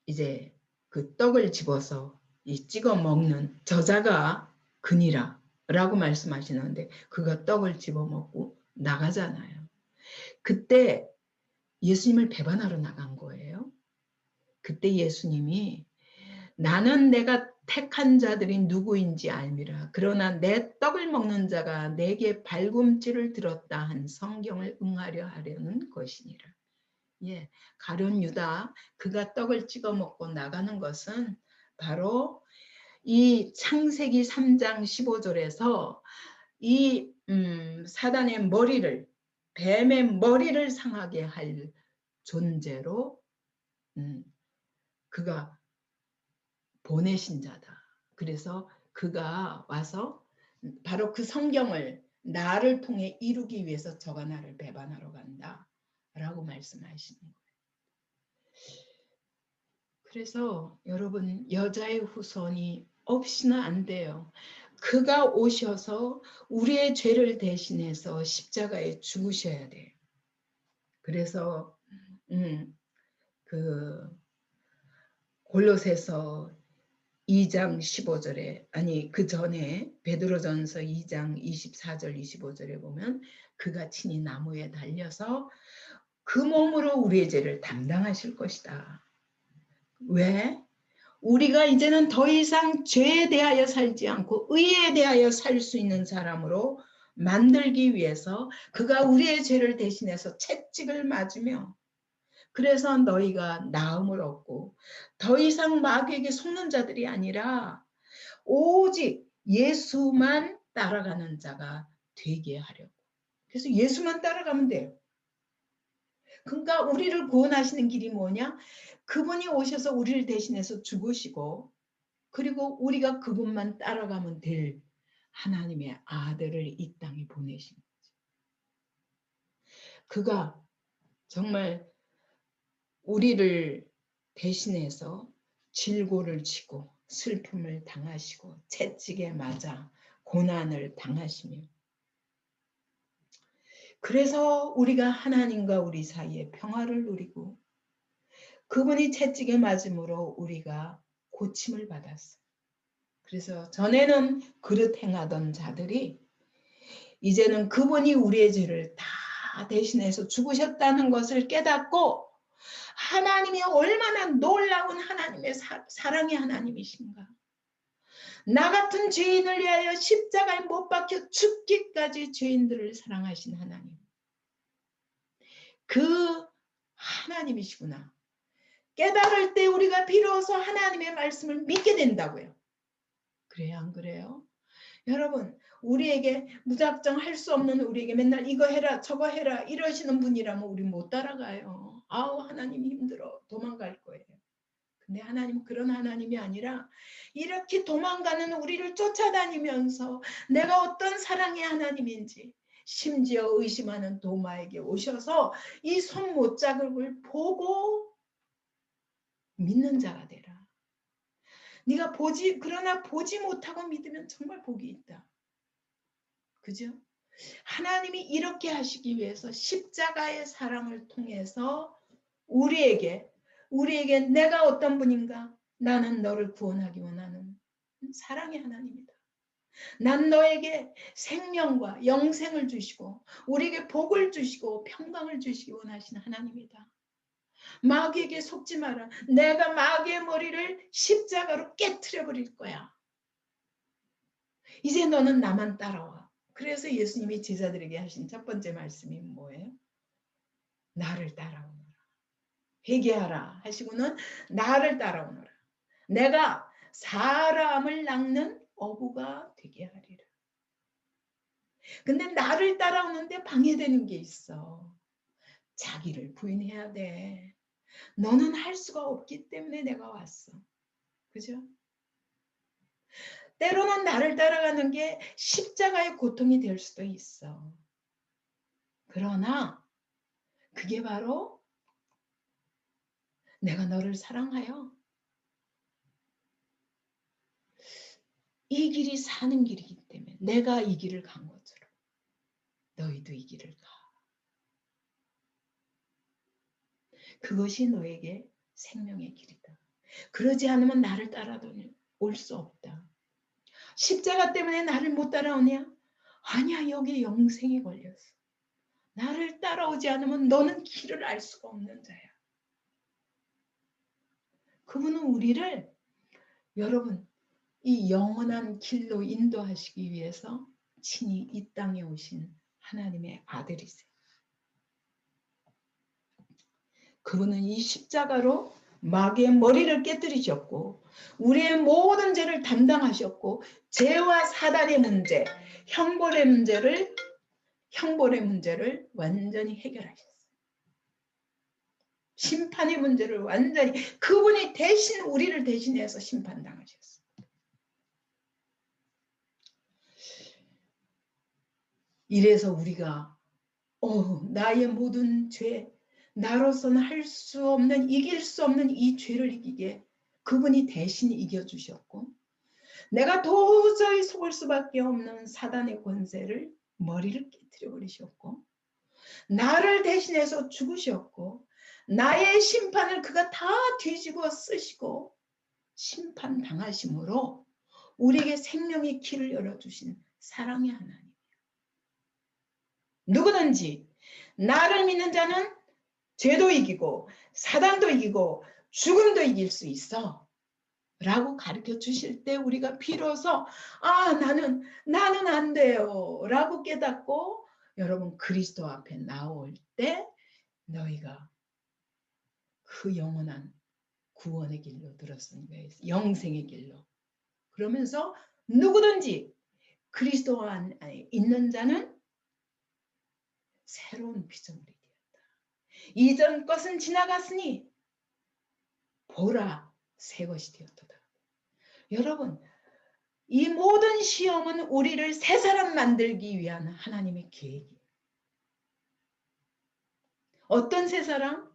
Speaker 1: 이제 그 떡을 집어서 찍어 먹는 저자가 그니라 라고 말씀하시는데, 그가 떡을 집어 먹고 나가잖아요. 그때 예수님을 배반하러 나간 거예요. 그때 예수님이 나는 내가 택한 자들이 누구인지 알미라. 그러나 내 떡을 먹는 자가 내게 발꿈치를 들었다 한 성경을 응하려 하려는 것이니라. 가룟 유다, 그가 떡을 찍어 먹고 나가는 것은 바로 이 창세기 3장 15절에서 이 사단의 머리를, 뱀의 머리를 상하게 할 존재로 그가 보내신 자다. 그래서 그가 와서 바로 그 성경을 나를 통해 이루기 위해서 저가 나를 배반하러 간다 라고 말씀하시는 거예요. 그래서 여러분, 여자의 후손이 없이는 안 돼요. 그가 오셔서 우리의 죄를 대신해서 십자가에 죽으셔야 돼요. 그래서 그 골로새서 2장 15절에, 아니 그 전에 베드로전서 2장 24절 25절에 보면 그가 친히 나무에 달려서 그 몸으로 우리의 죄를 담당하실 것이다. 왜? 우리가 이제는 더 이상 죄에 대하여 살지 않고 의에 대하여 살 수 있는 사람으로 만들기 위해서 그가 우리의 죄를 대신해서 채찍을 맞으며, 그래서 너희가 나음을 얻고 더 이상 마귀에게 속는 자들이 아니라 오직 예수만 따라가는 자가 되게 하려고. 그래서 예수만 따라가면 돼요. 그러니까 우리를 구원하시는 길이 뭐냐? 그분이 오셔서 우리를 대신해서 죽으시고, 그리고 우리가 그분만 따라가면 될 하나님의 아들을 이 땅에 보내신 거죠. 그가 정말 우리를 대신해서 질고를 지고 슬픔을 당하시고 채찍에 맞아 고난을 당하시며, 그래서 우리가 하나님과 우리 사이에 평화를 누리고 그분이 채찍에 맞음으로 우리가 고침을 받았어요. 그래서 전에는 그릇 행하던 자들이 이제는 그분이 우리의 죄를 다 대신해서 죽으셨다는 것을 깨닫고 하나님이 얼마나 놀라운 하나님의 사랑의 하나님이신가. 나 같은 죄인을 위하여 십자가에 못 박혀 죽기까지 죄인들을 사랑하신 하나님. 그 하나님이시구나. 깨달을 때 우리가 비로소 하나님의 말씀을 믿게 된다고요. 그래요, 안 그래요? 여러분, 우리에게 무작정 할 수 없는, 우리에게 맨날 이거 해라 저거 해라 이러시는 분이라면 우리 못 따라가요. 아우, 하나님 힘들어, 도망갈 거예요. 근데 하나님은 그런 하나님이 아니라 이렇게 도망가는 우리를 쫓아다니면서 내가 어떤 사랑의 하나님인지, 심지어 의심하는 도마에게 오셔서 이 손못자국을 보고 믿는 자가 되라. 네가 그러나 보지 못하고 믿으면 정말 복이 있다. 그죠? 하나님이 이렇게 하시기 위해서 십자가의 사랑을 통해서 우리에게 내가 어떤 분인가? 나는 너를 구원하기 원하는 사랑의 하나님이다. 난 너에게 생명과 영생을 주시고 우리에게 복을 주시고 평강을 주시기 원하시는 하나님이다. 마귀에게 속지 마라. 내가 마귀의 머리를 십자가로 깨트려 버릴 거야. 이제 너는 나만 따라와. 그래서 예수님이 제자들에게 하신 첫 번째 말씀이 뭐예요? 나를 따라오너라. 회개하라 하시고는 나를 따라오너라. 내가 사람을 낚는 어부가 되게 하리라. 근데 나를 따라오는데 방해되는 게 있어. 자기를 부인해야 돼. 너는 할 수가 없기 때문에 내가 왔어. 그죠? 때로는 나를 따라가는 게 십자가의 고통이 될 수도 있어. 그러나 그게 바로 내가 너를 사랑하여 이 길이 사는 길이기 때문에 내가 이 길을 간 것처럼 너희도 이 길을 가. 그것이 너에게 생명의 길이다. 그러지 않으면 나를 따라올 수 없다. 십자가 때문에 나를 못 따라오냐? 아니야, 여기 영생이 걸렸어. 나를 따라오지 않으면 너는 길을 알 수가 없는 자야. 그분은 우리를, 여러분, 이 영원한 길로 인도하시기 위해서 친히 이 땅에 오신 하나님의 아들이세요. 그분은 이 십자가로 마귀의 머리를 깨뜨리셨고 우리의 모든 죄를 담당하셨고 죄와 사단의 문제, 형벌의 문제를 완전히 해결하셨어요. 심판의 문제를 완전히 그분이 대신 우리를 대신해서 심판당하셨어요. 이래서 우리가 나의 모든 죄, 나로서는 할 수 없는, 이길 수 없는 이 죄를 이기게 그분이 대신 이겨주셨고 내가 도저히 속을 수밖에 없는 사단의 권세를 머리를 깨뜨려 버리셨고 나를 대신해서 죽으셨고 나의 심판을 그가 다 뒤집어 쓰시고 심판당하심으로 우리에게 생명의 길을 열어주신 사랑의 하나님. 누구든지 나를 믿는 자는 죄도 이기고 사단도 이기고 죽음도 이길 수 있어 라고 가르쳐 주실 때 우리가 비로소 나는 안 돼요 라고 깨닫고 여러분 그리스도 앞에 나올 때 너희가 그 영원한 구원의 길로 들었습니다. 영생의 길로. 그러면서 누구든지 그리스도 안에 있는 자는 새로운 피조물이 되었다. 이전 것은 지나갔으니 보라 새 것이 되었도다. 여러분 이 모든 시험은 우리를 새 사람 만들기 위한 하나님의 계획이에요. 어떤 세 사람?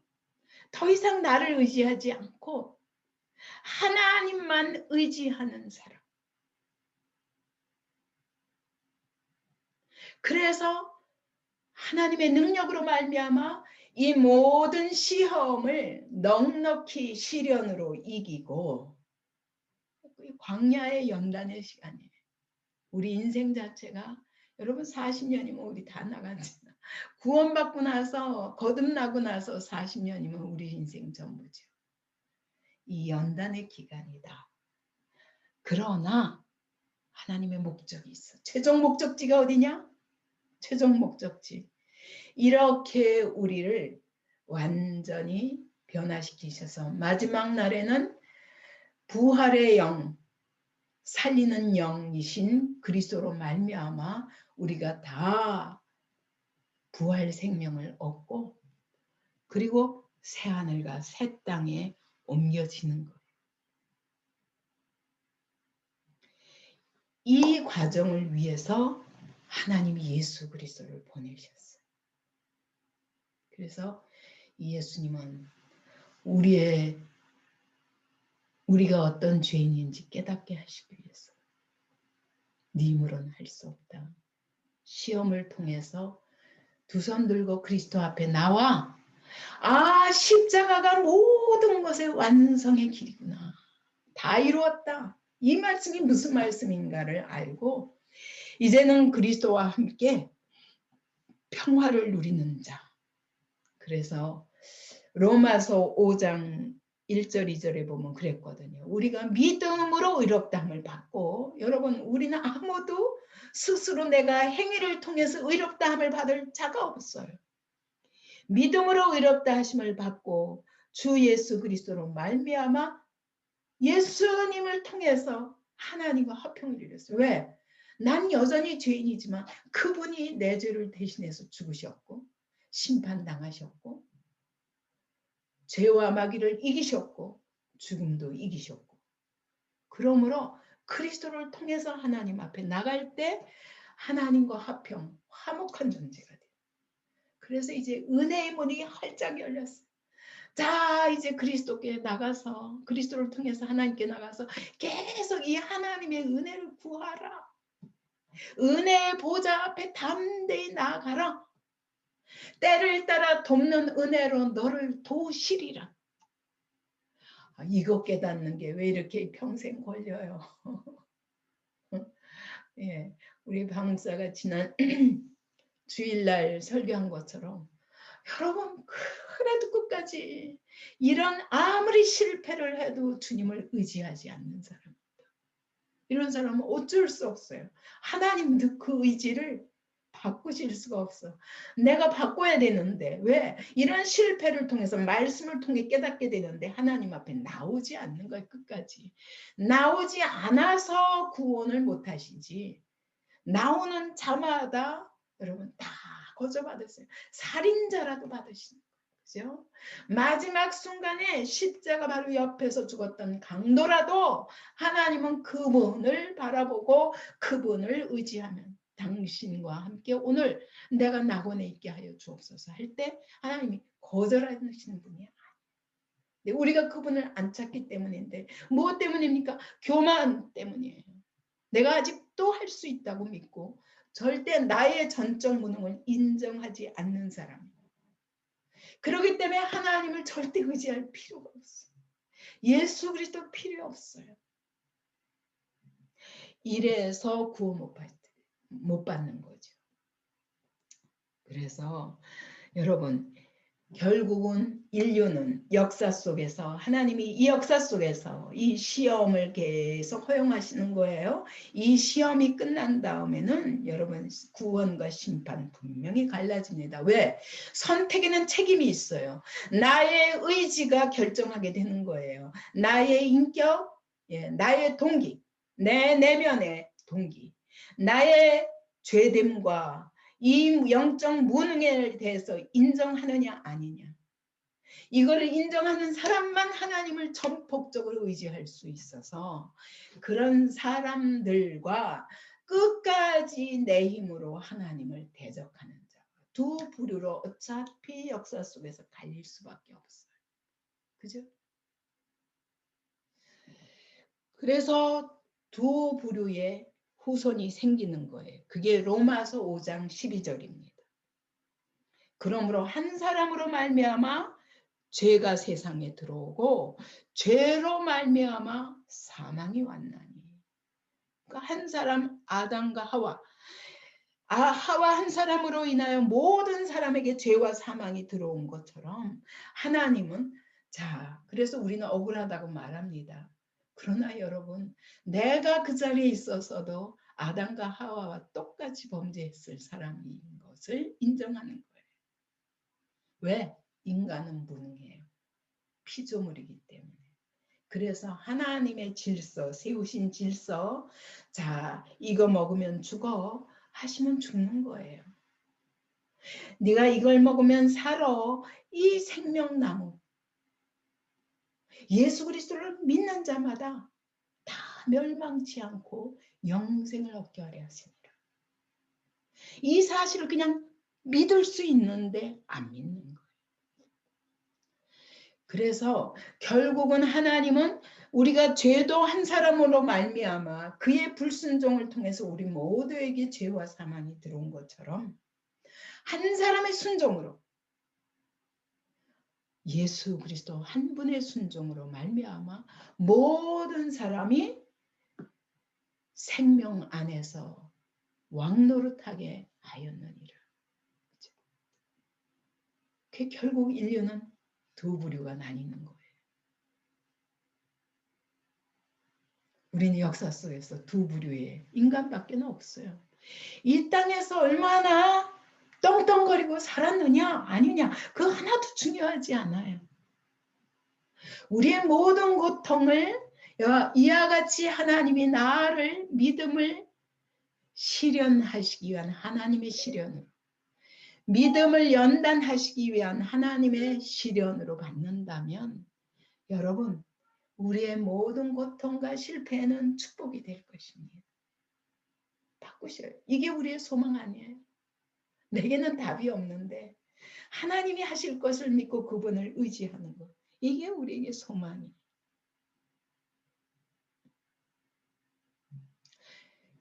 Speaker 1: 더 이상 나를 의지하지 않고 하나님만 의지하는 사람. 그래서 하나님의 능력으로 말미암아 이 모든 시험을 넉넉히 시련으로 이기고, 광야의 연단의 시간이에요. 우리 인생 자체가, 여러분 40년이면 우리 다 나가잖아. 구원받고 나서 거듭나고 나서 40년이면 우리 인생 전부죠. 이 연단의 기간이다. 그러나 하나님의 목적이 있어. 최종 목적지가 어디냐? 최종 목적지. 이렇게 우리를 완전히 변화시키셔서 마지막 날에는 부활의 영, 살리는 영이신 그리스도로 말미암아 우리가 다 부활 생명을 얻고, 그리고 새 하늘과 새 땅에 옮겨지는 거예요. 이 과정을 위해서 하나님이 예수 그리스도를 보내셨어요. 그래서 이 예수님은 우리가 어떤 죄인인지 깨닫게 하시기 위해서 네 힘으로는 할 수 없다. 시험을 통해서 두 손 들고 그리스도 앞에 나와, 십자가가 모든 것의 완성의 길이구나. 다 이루었다. 이 말씀이 무슨 말씀인가를 알고 이제는 그리스도와 함께 평화를 누리는 자. 그래서 로마서 5장 1절 2절에 보면 그랬거든요. 우리가 믿음으로 의롭다함을 받고, 여러분 우리는 아무도 스스로 내가 행위를 통해서 의롭다함을 받을 자가 없어요. 믿음으로 의롭다 하심을 받고 주 예수 그리스도로 말미암아 예수님을 통해서 하나님과 화평을 이뤘어요. 왜? 난 여전히 죄인이지만 그분이 내 죄를 대신해서 죽으셨고 심판당하셨고 죄와 마귀를 이기셨고 죽음도 이기셨고, 그러므로 그리스도를 통해서 하나님 앞에 나갈 때 하나님과 화평, 화목한 존재가 돼요. 그래서 이제 은혜의 문이 활짝 열렸어요. 자, 이제 그리스도께 나가서, 그리스도를 통해서 하나님께 나가서 계속 이 하나님의 은혜를 구하라. 은혜의 보좌 앞에 담대히 나아가라. 때를 따라 돕는 은혜로 너를 도우시리라. 이거 깨닫는 게 왜 이렇게 평생 걸려요. 예, 우리 방사가 지난 주일날 설교한 것처럼, 여러분 그래도 끝까지 이런 아무리 실패를 해도 주님을 의지하지 않는 사람, 이런 사람은 어쩔 수 없어요. 하나님도 그 의지를 바꾸실 수가 없어. 내가 바꿔야 되는데, 왜? 이런 실패를 통해서 말씀을 통해 깨닫게 되는데 하나님 앞에 나오지 않는 거예요. 끝까지 나오지 않아서 구원을 못 하시지, 나오는 자마다 여러분 다 거저받았어요. 살인자라도 받으시는 거예요. 그죠? 마지막 순간에 십자가 바로 옆에서 죽었던 강도라도 하나님은 그분을 바라보고 그분을 의지하면 당신과 함께 오늘 내가 낙원에 있게 하여 주옵소서 할 때 하나님이 거절하시는 분이 아니에요. 우리가 그분을 안 찾기 때문인데, 무엇 때문입니까? 교만 때문이에요. 내가 아직도 할 수 있다고 믿고 절대 나의 전적 무능을 인정하지 않는 사람이에요. 그렇기 때문에 하나님을 절대 의지할 필요가 없어요. 예수 그리스도 필요 없어요. 이래서 구원 못 받는 거죠. 그래서 여러분, 결국은 인류는 역사 속에서, 하나님이 이 역사 속에서 이 시험을 계속 허용하시는 거예요. 이 시험이 끝난 다음에는 여러분 구원과 심판 분명히 갈라집니다. 왜? 선택에는 책임이 있어요. 나의 의지가 결정하게 되는 거예요. 나의 인격, 나의 동기, 내 내면의 동기, 나의 죄됨과 이 영적 무능에 대해서 인정하느냐 아니냐, 이거를 인정하는 사람만 하나님을 전폭적으로 의지할 수 있어서, 그런 사람들과 끝까지 내 힘으로 하나님을 대적하는 자, 두 부류로 어차피 역사 속에서 갈릴 수밖에 없어요. 그죠? 그래서 두 부류의 후손이 생기는 거예요. 그게 로마서 5장 12절입니다. 그러므로 한 사람으로 말미암아 죄가 세상에 들어오고 죄로 말미암아 사망이 왔나니. 그러니까 한 사람 아담과 하와 하와 한 사람으로 인하여 모든 사람에게 죄와 사망이 들어온 것처럼 하나님은 그래서 우리는 억울하다고 말합니다. 그러나 여러분, 내가 그 자리에 있었어도 아담과 하와와 똑같이 범죄했을 사람인 것을 인정하는 거예요. 왜? 인간은 무능해요. 피조물이기 때문에. 그래서 하나님의 질서, 세우신 질서, 이거 먹으면 죽어 하시면 죽는 거예요. 네가 이걸 먹으면 살아. 이 생명나무. 예수 그리스도를 믿는 자마다 다 멸망치 않고 영생을 얻게 하려 하시니라. 이 사실을 그냥 믿을 수 있는데 안 믿는 거예요. 그래서 결국은 하나님은 우리가 죄도 한 사람으로 말미암아 그의 불순종을 통해서 우리 모두에게 죄와 사망이 들어온 것처럼 한 사람의 순종으로 예수 그리스도 한 분의 순종으로 말미암아 모든 사람이 생명 안에서 왕노릇하게 하였느니라. 그 결국 인류는 두 부류가 나뉘는 거예요. 우리는 역사 속에서 두 부류의 인간밖에 없어요. 이 땅에서 얼마나 떵떵거리고 살았느냐 아니냐 그 하나도 중요하지 않아요. 우리의 모든 고통을 이와 같이 하나님이 나를 믿음을 실현하시기 위한 하나님의 실현으로 믿음을 연단하시기 위한 하나님의 실현으로 받는다면 여러분 우리의 모든 고통과 실패는 축복이 될 것입니다. 바꾸셔요. 이게 우리의 소망 아니에요. 내게는 답이 없는데 하나님이 하실 것을 믿고 그분을 의지하는 것. 이게 우리에게 소망이에요.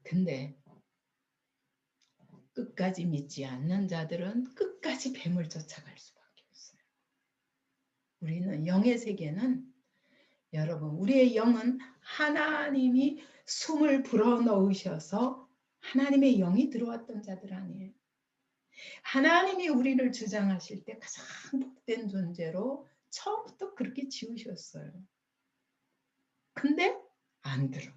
Speaker 1: 근데 끝까지 믿지 않는 자들은 끝까지 뱀을 쫓아갈 수밖에 없어요. 우리는 영의 세계는 여러분 우리의 영은 하나님이 숨을 불어넣으셔서 하나님의 영이 들어왔던 자들 아니에요. 하나님이 우리를 주장하실 때 가장 복된 존재로 처음부터 그렇게 지으셨어요. 근데 안 들어.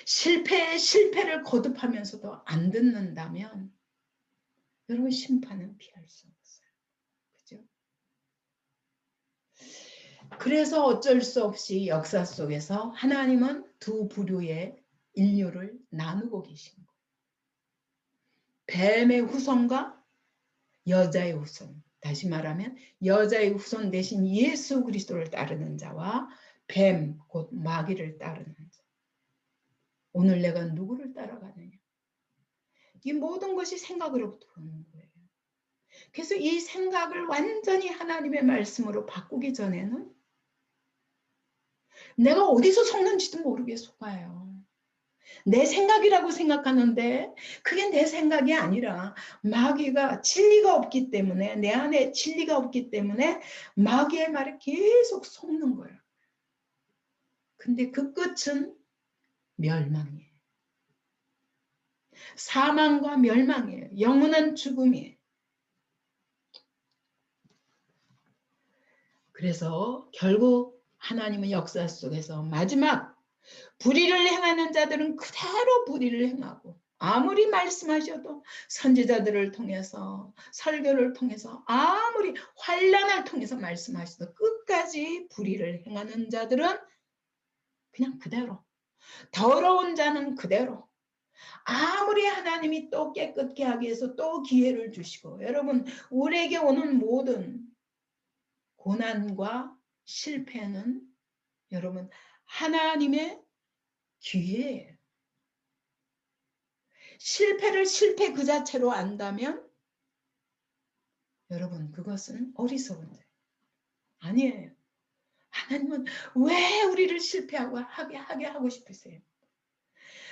Speaker 1: 실패를 거듭하면서도 안 듣는다면 여러분 심판은 피할 수 없어요. 그죠? 그래서 어쩔 수 없이 역사 속에서 하나님은 두 부류의 인류를 나누고 계신 거예요. 뱀의 후손과 여자의 후손. 다시 말하면 여자의 후손 대신 예수 그리스도를 따르는 자와 뱀, 곧 마귀를 따르는 자. 오늘 내가 누구를 따라가느냐. 이 모든 것이 생각으로부터 오는 거예요. 그래서 이 생각을 완전히 하나님의 말씀으로 바꾸기 전에는 내가 어디서 속는지도 모르게 속아요. 내 생각이라고 생각하는데 그게 내 생각이 아니라 마귀가 진리가 없기 때문에 내 안에 진리가 없기 때문에 마귀의 말에 계속 속는 거예요. 근데 그 끝은 멸망이에요. 사망과 멸망이에요. 영원한 죽음이에요. 그래서 결국 하나님은 역사 속에서 마지막 불의를 행하는 자들은 그대로 불의를 행하고 아무리 말씀하셔도 선지자들을 통해서 설교를 통해서 아무리 환난을 통해서 말씀하셔도 끝까지 불의를 행하는 자들은 그냥 그대로 더러운 자는 그대로 아무리 하나님이 또 깨끗게 하기 위해서 또 기회를 주시고 여러분 우리에게 오는 모든 고난과 실패는 여러분 하나님의 기회예요. 실패를 실패 그 자체로 안다면 여러분 그것은 어리석은 죄 아니에요. 하나님은 왜 우리를 실패하고 하게 하고 싶으세요?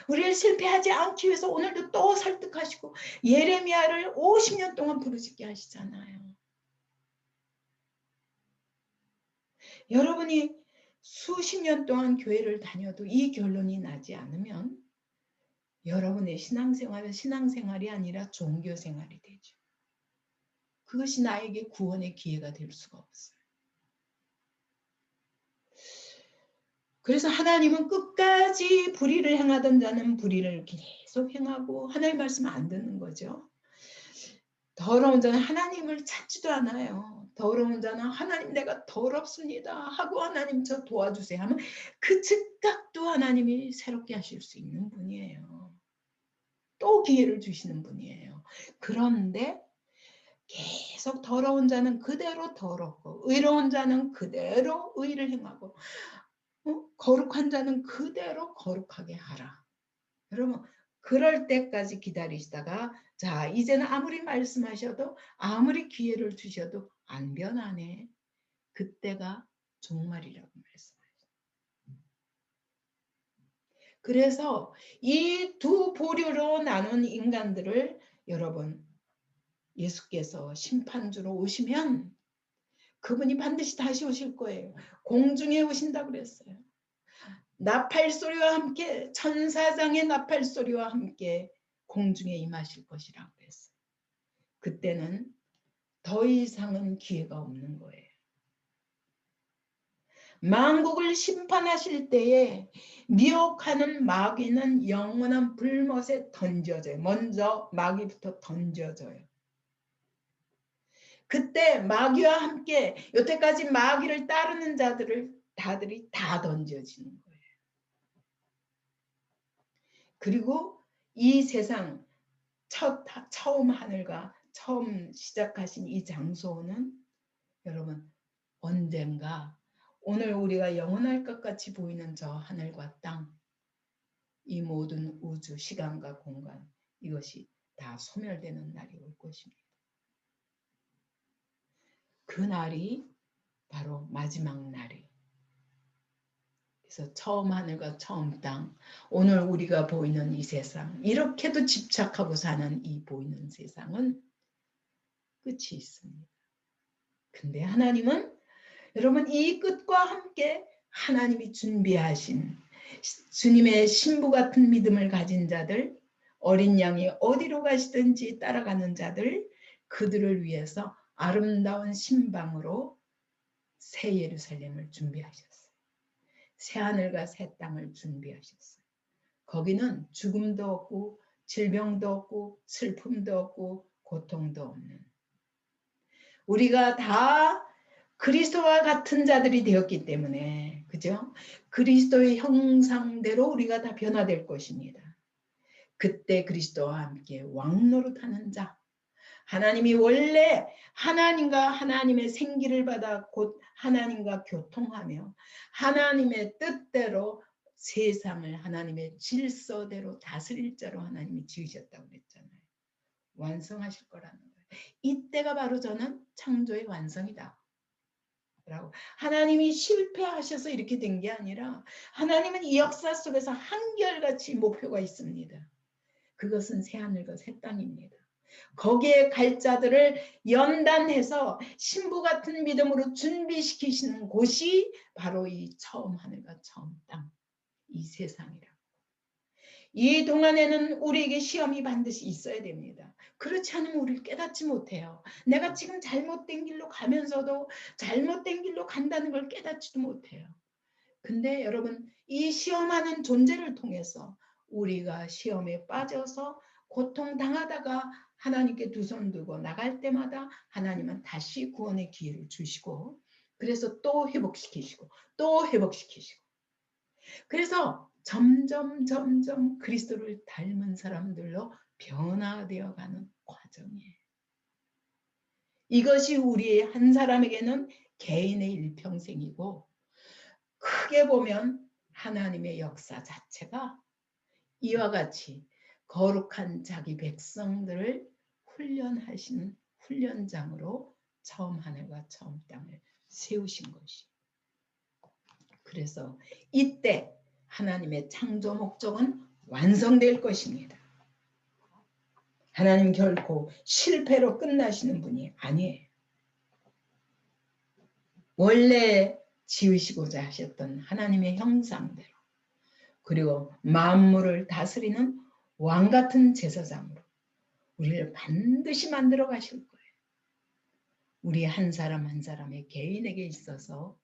Speaker 1: 우리를 실패하지 않기 위해서 오늘도 또 설득하시고 예레미야를 50년 동안 부르짖게 하시잖아요. 여러분이 수십 년 동안 교회를 다녀도 이 결론이 나지 않으면 여러분의 신앙생활은 신앙생활이 아니라 종교생활이 되죠. 그것이 나에게 구원의 기회가 될 수가 없어요. 그래서 하나님은 끝까지 불의를 행하던 자는 불의를 계속 행하고 하나님 말씀 안 듣는 거죠. 더러운 자는 하나님을 찾지도 않아요. 더러운 자는 하나님 내가 더럽습니다 하고 하나님 저 도와주세요 하면 그 즉각도 하나님이 새롭게 하실 수 있는 분이에요. 또 기회를 주시는 분이에요. 그런데 계속 더러운 자는 그대로 더럽고 의로운 자는 그대로 의를 행하고 거룩한 자는 그대로 거룩하게 하라. 여러분 그럴 때까지 기다리시다가 자 이제는 아무리 말씀하셔도 아무리 기회를 주셔도 안 변하네. 그때가 종말이라고 말씀하셨어요. 그래서 이 두 보류로 나눈 인간들을 여러분 예수께서 심판주로 오시면 그분이 반드시 다시 오실 거예요. 공중에 오신다고 그랬어요. 나팔소리와 함께 천사장의 나팔소리와 함께 공중에 임하실 것이라고 그랬어요. 그때는 더 이상은 기회가 없는 거예요. 만국을 심판하실 때에 미혹하는 마귀는 영원한 불못에 던져져요. 먼저 마귀부터 던져져요. 그때 마귀와 함께 여태까지 마귀를 따르는 다들이 다 던져지는 거예요. 그리고 이 세상 처음 하늘과 처음 시작하신 이 장소는 여러분 언젠가 오늘 우리가 영원할 것 같이 보이는 저 하늘과 땅, 이 모든 우주, 시간과 공간 이것이 다 소멸되는 날이 올 것입니다. 그 날이 바로 마지막 날이. 그래서 처음 하늘과 처음 땅, 오늘 우리가 보이는 이 세상, 이렇게도 집착하고 사는 이 보이는 세상은 끝이 있습니다. 근데 하나님은 여러분 이 끝과 함께 하나님이 준비하신 주님의 신부 같은 믿음을 가진 자들, 어린 양이 어디로 가시든지 따라가는 자들, 그들을 위해서 아름다운 신방으로 새 예루살렘을 준비하셨어요. 새 하늘과 새 땅을 준비하셨어요. 거기는 죽음도 없고 질병도 없고 슬픔도 없고 고통도 없는 우리가 다 그리스도와 같은 자들이 되었기 때문에 그죠? 그리스도의 형상대로 우리가 다 변화될 것입니다. 그때 그리스도와 함께 왕노릇하는 자 하나님이 원래 하나님과 하나님의 생기를 받아 곧 하나님과 교통하며 하나님의 뜻대로 세상을 하나님의 질서대로 다스릴 자로 하나님이 지으셨다고 그랬잖아요. 완성하실 거라는 거예요. 이때가 바로 저는 창조의 완성이다. 라고. 하나님이 실패하셔서 이렇게 된 게 아니라 하나님은 이 역사 속에서 한결같이 목표가 있습니다. 그것은 새하늘과 새 땅입니다. 거기에 갈 자들을 연단해서 신부 같은 믿음으로 준비시키시는 곳이 바로 이 처음 하늘과 처음 땅, 이 세상이라. 이 동안에는 우리에게 시험이 반드시 있어야 됩니다. 그렇지 않으면 우리를 깨닫지 못해요. 내가 지금 잘못된 길로 가면서도 잘못된 길로 간다는 걸 깨닫지도 못해요. 근데 여러분 이 시험하는 존재를 통해서 우리가 시험에 빠져서 고통당하다가 하나님께 두 손 들고 나갈 때마다 하나님은 다시 구원의 기회를 주시고 그래서 또 회복시키시고 또 회복시키시고 그래서 점점 그리스도를 닮은 사람들로 변화되어가는 과정이에요. 이것이 우리 한 사람에게는 개인의 일평생이고 크게 보면 하나님의 역사 자체가 이와 같이 거룩한 자기 백성들을 훈련하시는 훈련장으로 처음 하늘과 처음 땅을 세우신 것이. 그래서 이때 하나님의 창조 목적은 완성될 것입니다. 하나님 결코 실패로 끝나시는 분이 아니에요. 원래 지으시고자 하셨던 하나님의 형상대로, 그리고 만물을 다스리는 왕같은 제사장으로 우리를 반드시 만들어 가실 거예요. 우리 한 사람 한 사람의 개인에게 있어서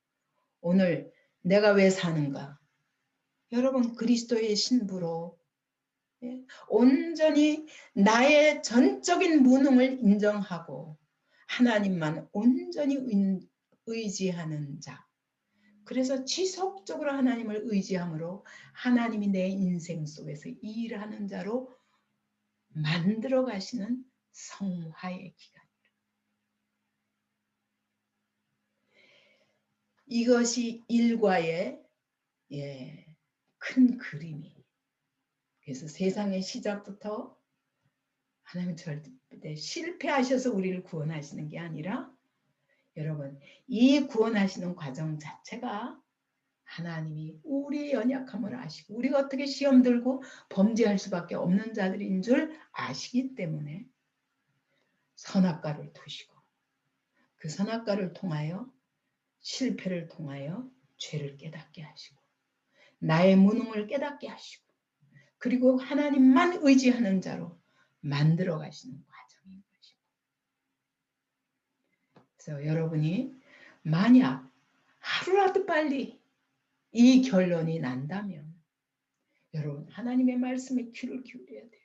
Speaker 1: 오늘 내가 왜 사는가? 여러분, 그리스도의 신부로 온전히 나의 전적인 무능을 인정하고 하나님만 온전히 의지하는 자. 그래서 지속적으로 하나님을 의지함으로 하나님이 내 인생 속에서 일하는 자로 만들어 가시는 성화의 기간. 이것이 일과의 큰 그림이. 그래서 세상의 시작부터 하나님 절대 실패하셔서 우리를 구원하시는 게 아니라, 여러분, 이 구원하시는 과정 자체가 하나님이 우리의 연약함을 아시고 우리가 어떻게 시험 들고 범죄할 수밖에 없는 자들인 줄 아시기 때문에 선악과를 두시고, 그 선악과를 통하여 실패를 통하여 죄를 깨닫게 하시고 나의 무능을 깨닫게 하시고, 그리고 하나님만 의지하는 자로 만들어 가시는 과정인 것입니다. 그래서 여러분이 만약 하루라도 빨리 이 결론이 난다면 여러분, 하나님의 말씀에 귀를 기울여야 돼요.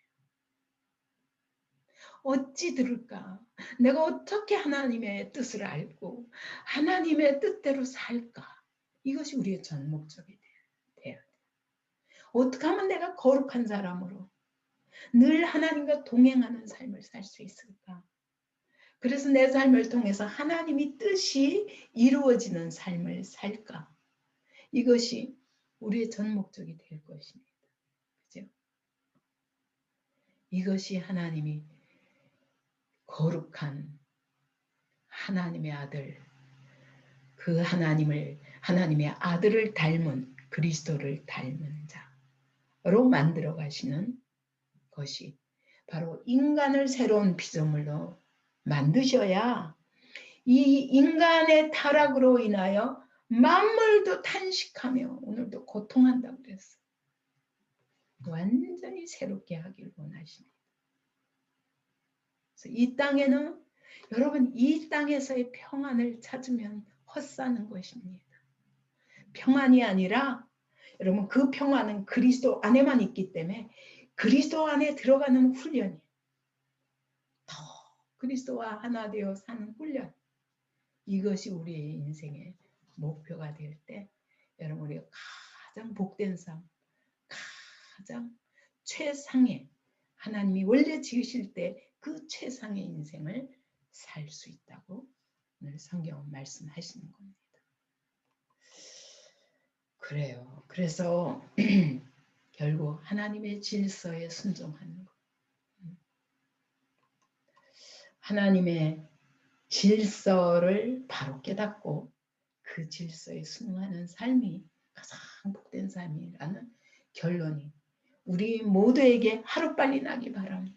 Speaker 1: 어찌 들을까? 내가 어떻게 하나님의 뜻을 알고 하나님의 뜻대로 살까? 이것이 우리의 전 목적이 돼야 돼요. 어떻게 하면 내가 거룩한 사람으로 늘 하나님과 동행하는 삶을 살 수 있을까? 그래서 내 삶을 통해서 하나님의 뜻이 이루어지는 삶을 살까? 이것이 우리의 전 목적이 될 것입니다. 그죠? 이것이 하나님이 거룩한 하나님의 아들, 그 하나님의 아들을 닮은 그리스도를 닮은 자로 만들어 가시는 것이 바로 인간을 새로운 피조물로 만드셔야 이 인간의 타락으로 인하여 만물도 탄식하며 오늘도 고통한다고 그랬어. 완전히 새롭게 하길 원하십니다. 그래서 이 땅에는, 여러분, 이 땅에서의 평안을 찾으면 헛사는 것입니다. 평안이 아니라 여러분, 그 평안은 그리스도 안에만 있기 때문에 그리스도 안에 들어가는 훈련이에요. 더 그리스도와 하나 되어 사는 훈련. 이것이 우리의 인생의 목표가 될 때 여러분, 우리가 가장 복된 삶, 가장 최상의, 하나님이 원래 지으실 때 그 최상의 인생을 살 수 있다고 오늘 성경은 말씀하시는 겁니다. 그래요. 그래서 결국 하나님의 질서에 순종하는 것. 하나님의 질서를 바로 깨닫고 그 질서에 순응하는 삶이 가장 복된 삶이라는 결론이 우리 모두에게 하루빨리 나기 바랍니다.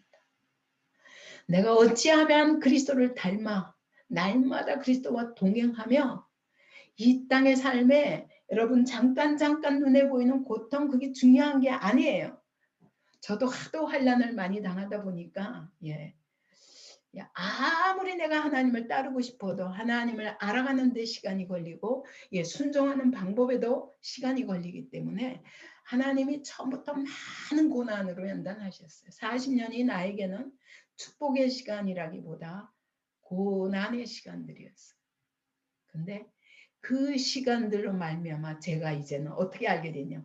Speaker 1: 내가 어찌하면 그리스도를 닮아 날마다 그리스도와 동행하며 이 땅의 삶에 여러분 잠깐 눈에 보이는 고통, 그게 중요한 게 아니에요. 저도 하도 환난을 많이 당하다 보니까 아무리 내가 하나님을 따르고 싶어도 하나님을 알아가는 데 시간이 걸리고 순종하는 방법에도 시간이 걸리기 때문에 하나님이 처음부터 많은 고난으로 연단하셨어요. 40년이 나에게는 축복의 시간이라기보다 고난의 시간들이었어요. 근데 그 시간들로 말미암아 제가 이제는 어떻게 알게 됐냐.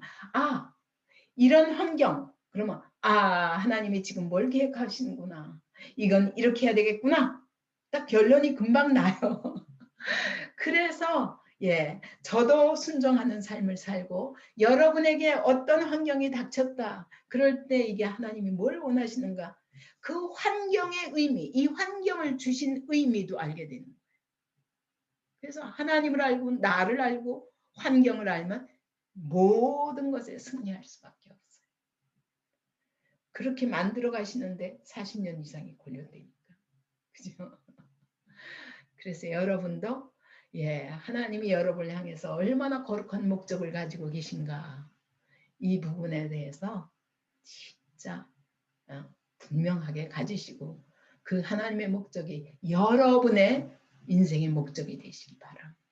Speaker 1: 이런 환경, 그러면 하나님이 지금 뭘 계획하시는구나. 이건 이렇게 해야 되겠구나. 딱 결론이 금방 나요. 그래서 예, 저도 순종하는 삶을 살고 여러분에게 어떤 환경이 닥쳤다. 그럴 때 이게 하나님이 뭘 원하시는가? 그 환경의 의미, 이 환경을 주신 의미도 알게 되는 거예요. 그래서 하나님을 알고 나를 알고 환경을 알면 모든 것에 승리할 수밖에 없어요. 그렇게 만들어 가시는데 40년 이상이 걸렸다니까. 그죠? 그래서 여러분도 예, 하나님이 여러분을 향해서 얼마나 거룩한 목적을 가지고 계신가 이 부분에 대해서 진짜 분명하게 가지시고 그 하나님의 목적이 여러분의 인생의 목적이 되시기 바랍니다.